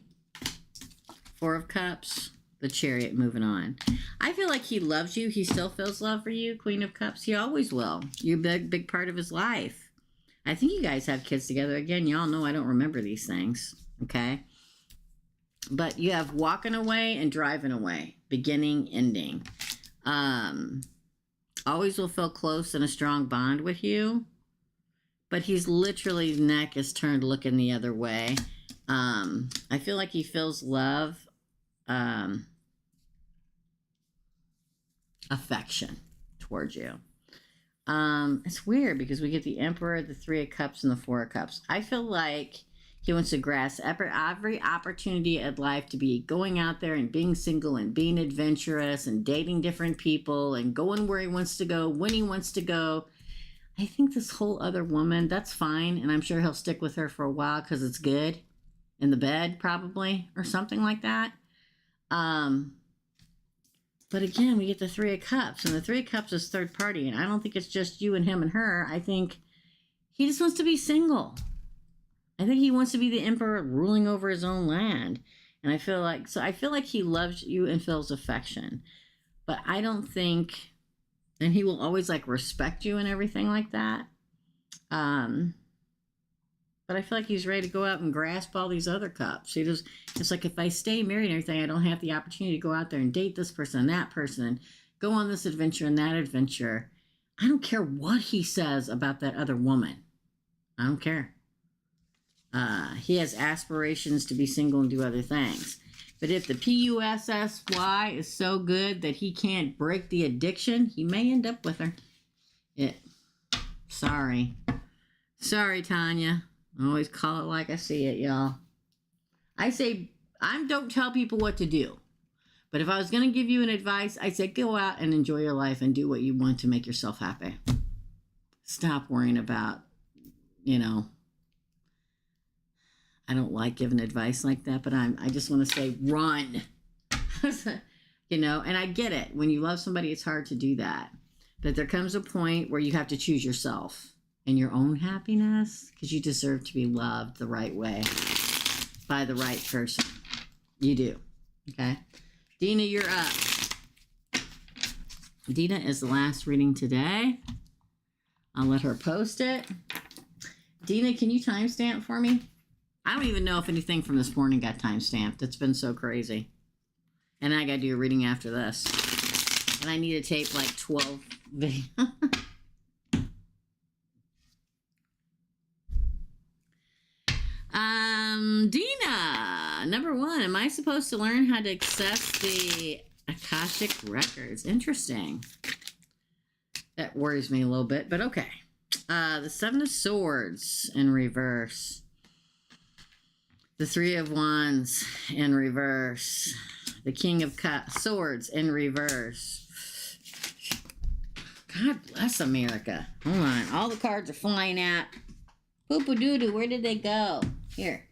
Four of Cups. The Chariot, moving on. I feel like he loves you. He still feels love for you, Queen of Cups. He always will. You're a big part of his life. I think you guys have kids together. Again, y'all know I don't remember these things, okay? But you have walking away and driving away. Beginning, ending. Always will feel close and a strong bond with you. But he's literally, neck is turned looking the other way. I feel like he feels love. Affection towards you. It's weird because we get the Emperor, the Three of Cups, and the Four of Cups. I feel like he wants to grasp every opportunity at life to be going out there and being single and being adventurous and dating different people and going where he wants to go, when he wants to go. I think this whole other woman, that's fine, and I'm sure he'll stick with her for a while because it's good. In the bed, probably, or something like that. But again, we get the Three of Cups, and the Three of Cups is third party, and I don't think it's just you and him and her. I think he just wants to be single. I think he wants to be the emperor ruling over his own land. And I feel like he loves you and feels affection. But I don't think, and he will always like respect you and everything like that. But I feel like he's ready to go out and grasp all these other cups. It's like, if I stay married and everything, I don't have the opportunity to go out there and date this person and that person and go on this adventure and that adventure. I don't care what he says about that other woman. I don't care. He has aspirations to be single and do other things. But if the PUSSY is so good that he can't break the addiction, he may end up with her. Sorry, Tanya. I always call it like I see it, y'all. I don't tell people what to do. But if I was going to give you an advice, I'd say go out and enjoy your life and do what you want to make yourself happy. Stop worrying about, I don't like giving advice like that, but I just want to say run. And I get it. When you love somebody, it's hard to do that. But there comes a point where you have to choose yourself and your own happiness, because you deserve to be loved the right way by the right person. You do. Okay? Dina, you're up. Dina is the last reading today. I'll let her post it. Dina, can you timestamp for me? I don't even know if anything from this morning got timestamped. It's been so crazy. And I got to do a reading after this. And I need to tape like 12 videos. Dina, number one, am I supposed to learn how to access the Akashic records? Interesting. That worries me a little bit, but okay. The Seven of Swords in reverse. The Three of Wands in reverse. The King of Swords in reverse. God bless America. Hold on. All the cards are flying out. Poo-poo-doo-doo. Where did they go? Here.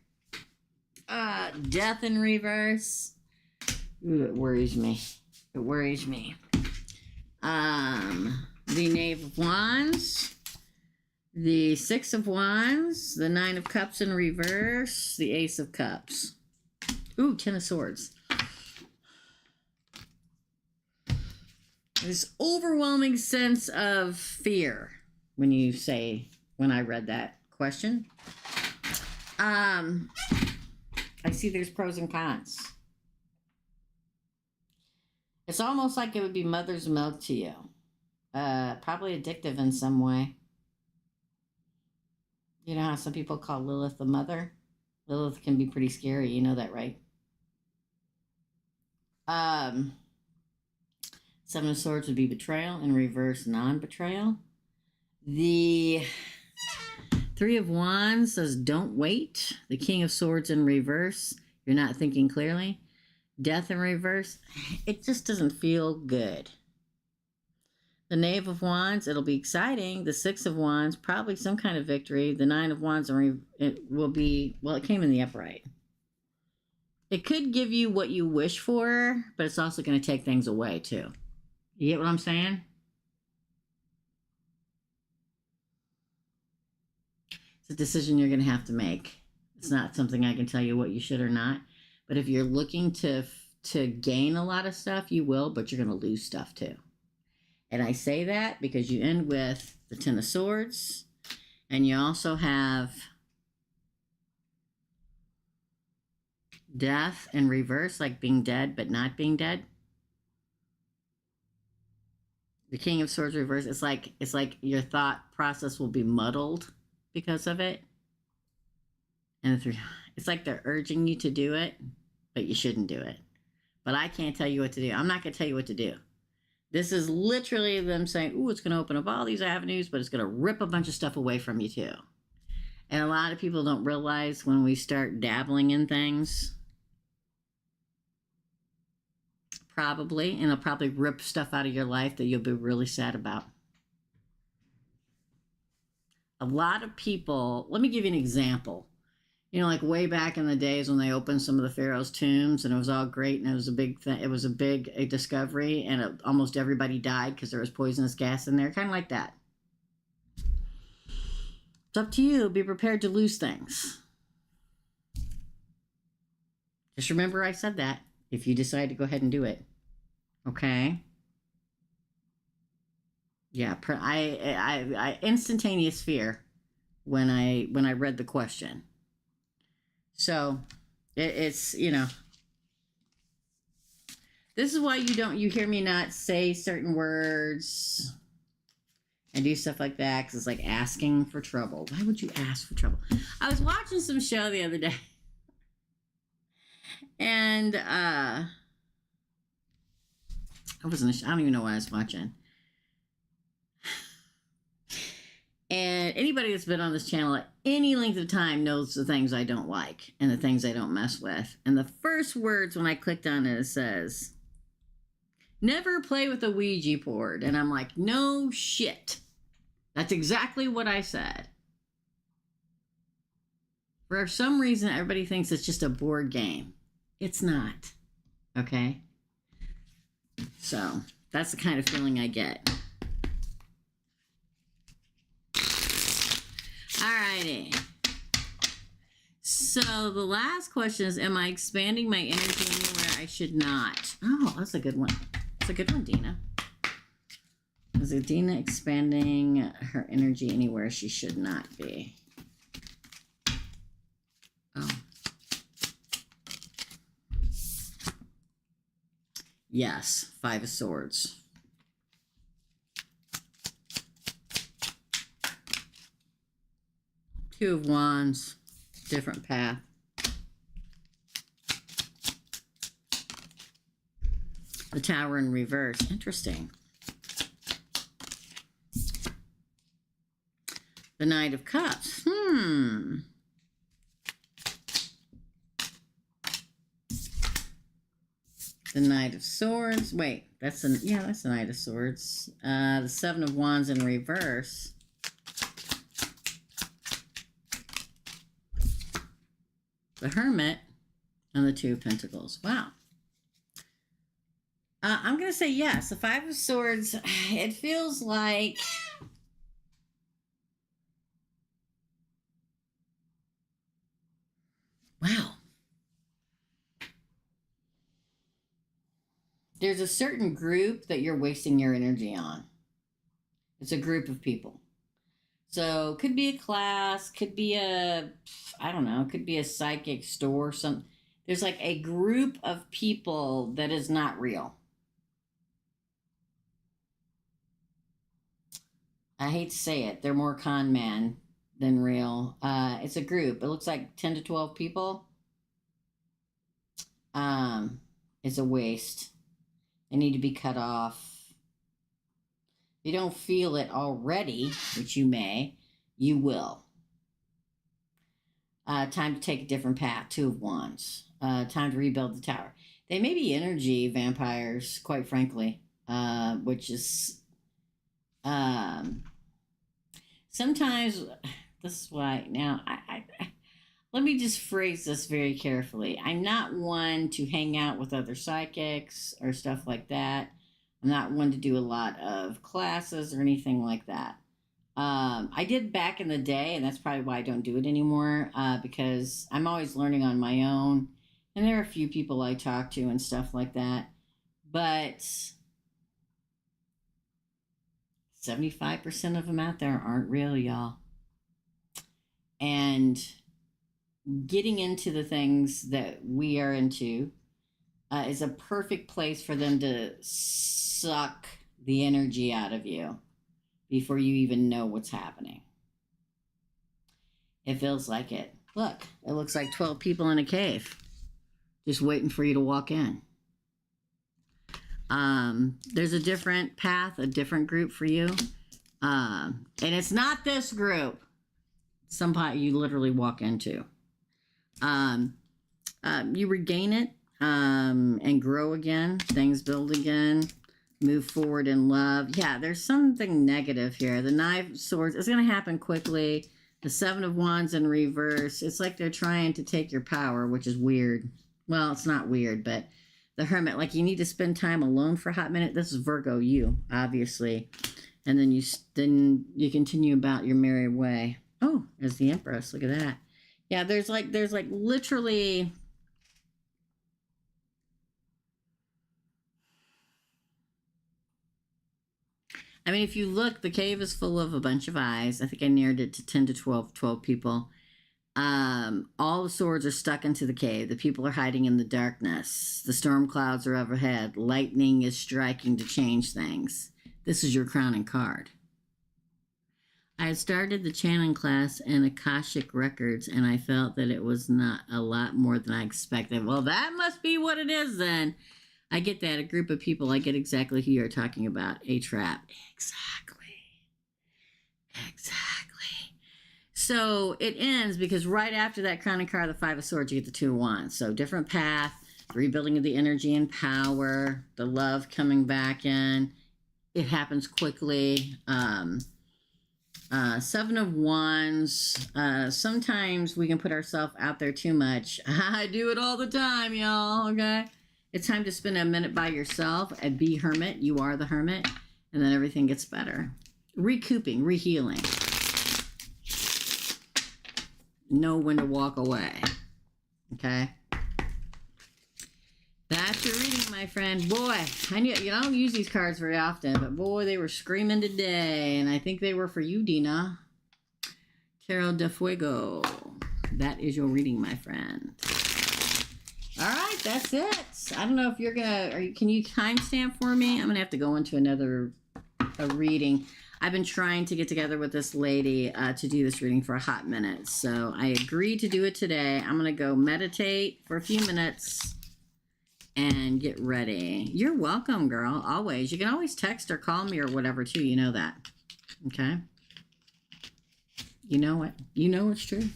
Death in reverse. Ooh, it worries me. It worries me. The Knave of Wands. The Six of Wands. The Nine of Cups in reverse. The Ace of Cups. Ooh, Ten of Swords. This overwhelming sense of fear when I read that question. I see there's pros and cons. It's almost like it would be mother's milk to you. Probably addictive in some way. You know how some people call Lilith the mother? Lilith can be pretty scary. You know that, right? Seven of Swords would be betrayal. In reverse, non-betrayal. The Three of Wands says don't wait. The King of Swords in reverse. You're not thinking clearly. Death in reverse. It just doesn't feel good. The Knave of Wands, it'll be exciting. The Six of Wands, probably some kind of victory. The Nine of Wands, it will be, well, it came in the upright. It could give you what you wish for, but it's also going to take things away, too. You get what I'm saying? It's a decision you're going to have to make. It's not something I can tell you what you should or not. But if you're looking to gain a lot of stuff, you will, but you're going to lose stuff, too. And I say that because you end with the Ten of Swords, and you also have death in reverse, like being dead but not being dead. The King of Swords reverse, it's like your thought process will be muddled because of it. And it's like they're urging you to do it, but you shouldn't do it. But I can't tell you what to do. I'm not going to tell you what to do. This is literally them saying, ooh, it's going to open up all these avenues, but it's going to rip a bunch of stuff away from you too. And a lot of people don't realize when we start dabbling in things, and it'll probably rip stuff out of your life that you'll be really sad about. A lot of people, let me give you an example. You know, like way back in the days when they opened some of the Pharaoh's tombs and it was all great and it was a big thing. It was a big discovery and almost everybody died because there was poisonous gas in there. Kind of like that. It's up to you. Be prepared to lose things. Just remember I said that if you decide to go ahead and do it. Okay? Yeah, I instantaneous fear when I read the question. So, it's, you know, this is why you hear me not say certain words and do stuff like that, because it's like asking for trouble. Why would you ask for trouble? I was watching some show the other day, and I don't even know what I was watching. And anybody that's been on this channel at any length of time knows the things I don't like and the things I don't mess with. And the first words when I clicked on it, it says, never play with a Ouija board. And I'm like, no shit. That's exactly what I said. For some reason, everybody thinks it's just a board game. It's not. Okay? So, that's the kind of feeling I get. Alrighty. So the last question is, am I expanding my energy anywhere I should not? Oh, that's a good one. That's a good one, Dina. Is it Dina expanding her energy anywhere she should not be? Oh. Yes, Five of Swords. Two of Wands, different path. The Tower in reverse. Interesting. The Knight of Cups. The Knight of Swords. Wait, that's the Knight of Swords. The Seven of Wands in reverse. The Hermit and the Two of Pentacles. Wow. I'm going to say yes. The Five of Swords, it feels like... Wow. There's a certain group that you're wasting your energy on. It's a group of people. So could be a class, could be a, I don't know, could be a psychic store, some. There's like a group of people that is not real. I hate to say it. They're more con man than real. It's a group. It looks like 10 to 12 people. It's a waste. They need to be cut off. If you don't feel it already, which you may, you will. Time to take a different path. Two of Wands. Time to rebuild the tower. They may be energy vampires, quite frankly, which is... sometimes, this is why, now, let me just phrase this very carefully. I'm not one to hang out with other psychics or stuff like that. I'm not one to do a lot of classes or anything like that. I did back in the day, and that's probably why I don't do it anymore, because I'm always learning on my own, and there are a few people I talk to and stuff like that, but 75% of them out there aren't real, y'all. And getting into the things that we are into is a perfect place for them to suck the energy out of you before you even know what's happening. It feels like it. Look, it looks like 12 people in a cave just waiting for you to walk in. There's a different path, a different group for you. And it's not this group. Somehow you literally walk into. You regain it and grow again. Things build again. Move forward in love. Yeah, there's something negative here. The Knight of Swords, it's going to happen quickly. The Seven of Wands in reverse. It's like they're trying to take your power, which is weird. Well, it's not weird, but the Hermit, like you need to spend time alone for a hot minute. This is Virgo, you, obviously. And then you continue about your merry way. Oh, there's the Empress. Look at that. Yeah, there's like literally... I mean, if you look, the cave is full of a bunch of eyes. I think I narrowed it to 10 to 12 people. All the swords are stuck into the cave. The people are hiding in the darkness. The storm clouds are overhead. Lightning is striking to change things. This is your crowning card. I had started the channeling class in Akashic Records, and I felt that it was not a lot more than I expected. Well, that must be what it is then. I get that. A group of people. I get exactly who you're talking about. A trap. Exactly. So it ends because right after that crowning card, the Five of Swords, you get the Two of Wands. So different path, rebuilding of the energy and power, the love coming back in. It happens quickly. Seven of Wands. Sometimes we can put ourselves out there too much. I do it all the time, y'all. Okay. It's time to spend a minute by yourself and be hermit. You are the hermit. And then everything gets better. Recouping, rehealing. Know when to walk away. Okay? That's your reading, my friend. Boy, you don't use these cards very often, but boy, they were screaming today. And I think they were for you, Dina. Tarot de Fuego. That is your reading, my friend. All right, that's it. I don't know if you're can you timestamp for me? I'm gonna have to go into a reading. I've been trying to get together with this lady to do this reading for a hot minute. So I agreed to do it today. I'm gonna go meditate for a few minutes and get ready. You're welcome, girl. Always. You can always text or call me or whatever too. You know that. Okay. You know what? You know it's true.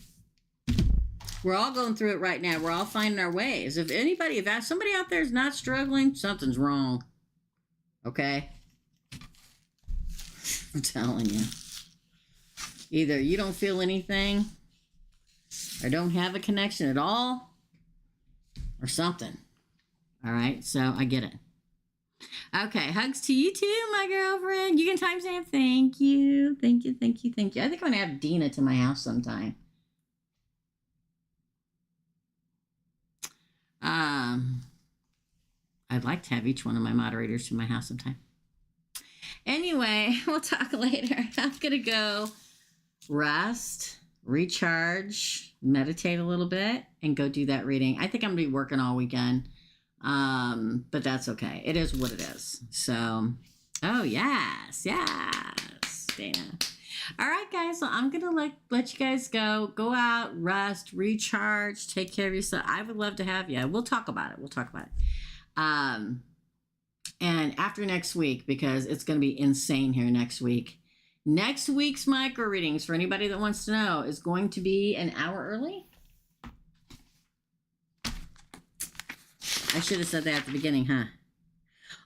We're all going through it right now. We're all finding our ways. If somebody out there is not struggling, something's wrong. Okay? I'm telling you. Either you don't feel anything, or don't have a connection at all, or something. All right? So I get it. Okay, hugs to you too, my girlfriend. You can timestamp. Thank you. Thank you, thank you, thank you. I think I'm going to have Dina to my house sometime. I'd like to have each one of my moderators to my house sometime. Anyway, we'll talk later. I'm going to go rest, recharge, meditate a little bit, and go do that reading. I think I'm going to be working all weekend. But that's okay. It is what it is. So, oh, yes, Dana. All right, guys. So I'm going to let you guys go. Go out, rest, recharge, take care of yourself. I would love to have you. We'll talk about it. And after next week, because it's going to be insane here next week. Next week's micro readings, for anybody that wants to know, is going to be an hour early. I should have said that at the beginning, huh?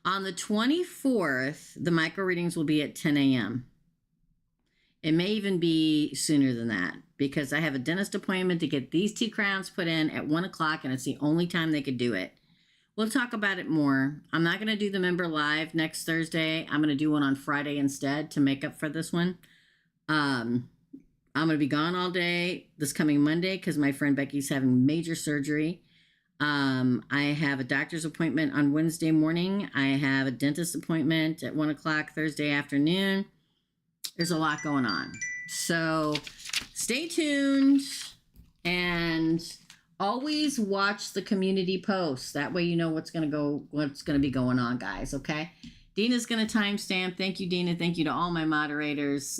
On the 24th, the micro readings will be at 10 a.m. It may even be sooner than that, because I have a dentist appointment to get these 2 crowns put in at 1 o'clock, and it's the only time they could do it. We'll talk about it more. I'm not going to do the member live next Thursday. I'm going to do one on Friday instead to make up for this one. I'm going to be gone all day this coming Monday because my friend Becky's having major surgery. I have a doctor's appointment on Wednesday morning. I have a dentist appointment at 1 o'clock Thursday afternoon. There's a lot going on. So stay tuned and always watch the community posts. That way you know what's going to be going on, guys, okay? Dina's going to timestamp. Thank you, Dina. Thank you to all my moderators.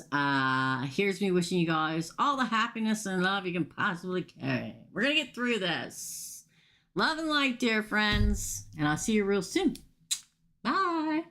Here's me wishing you guys all the happiness and love you can possibly carry. We're going to get through this. Love and light, dear friends. And I'll see you real soon. Bye.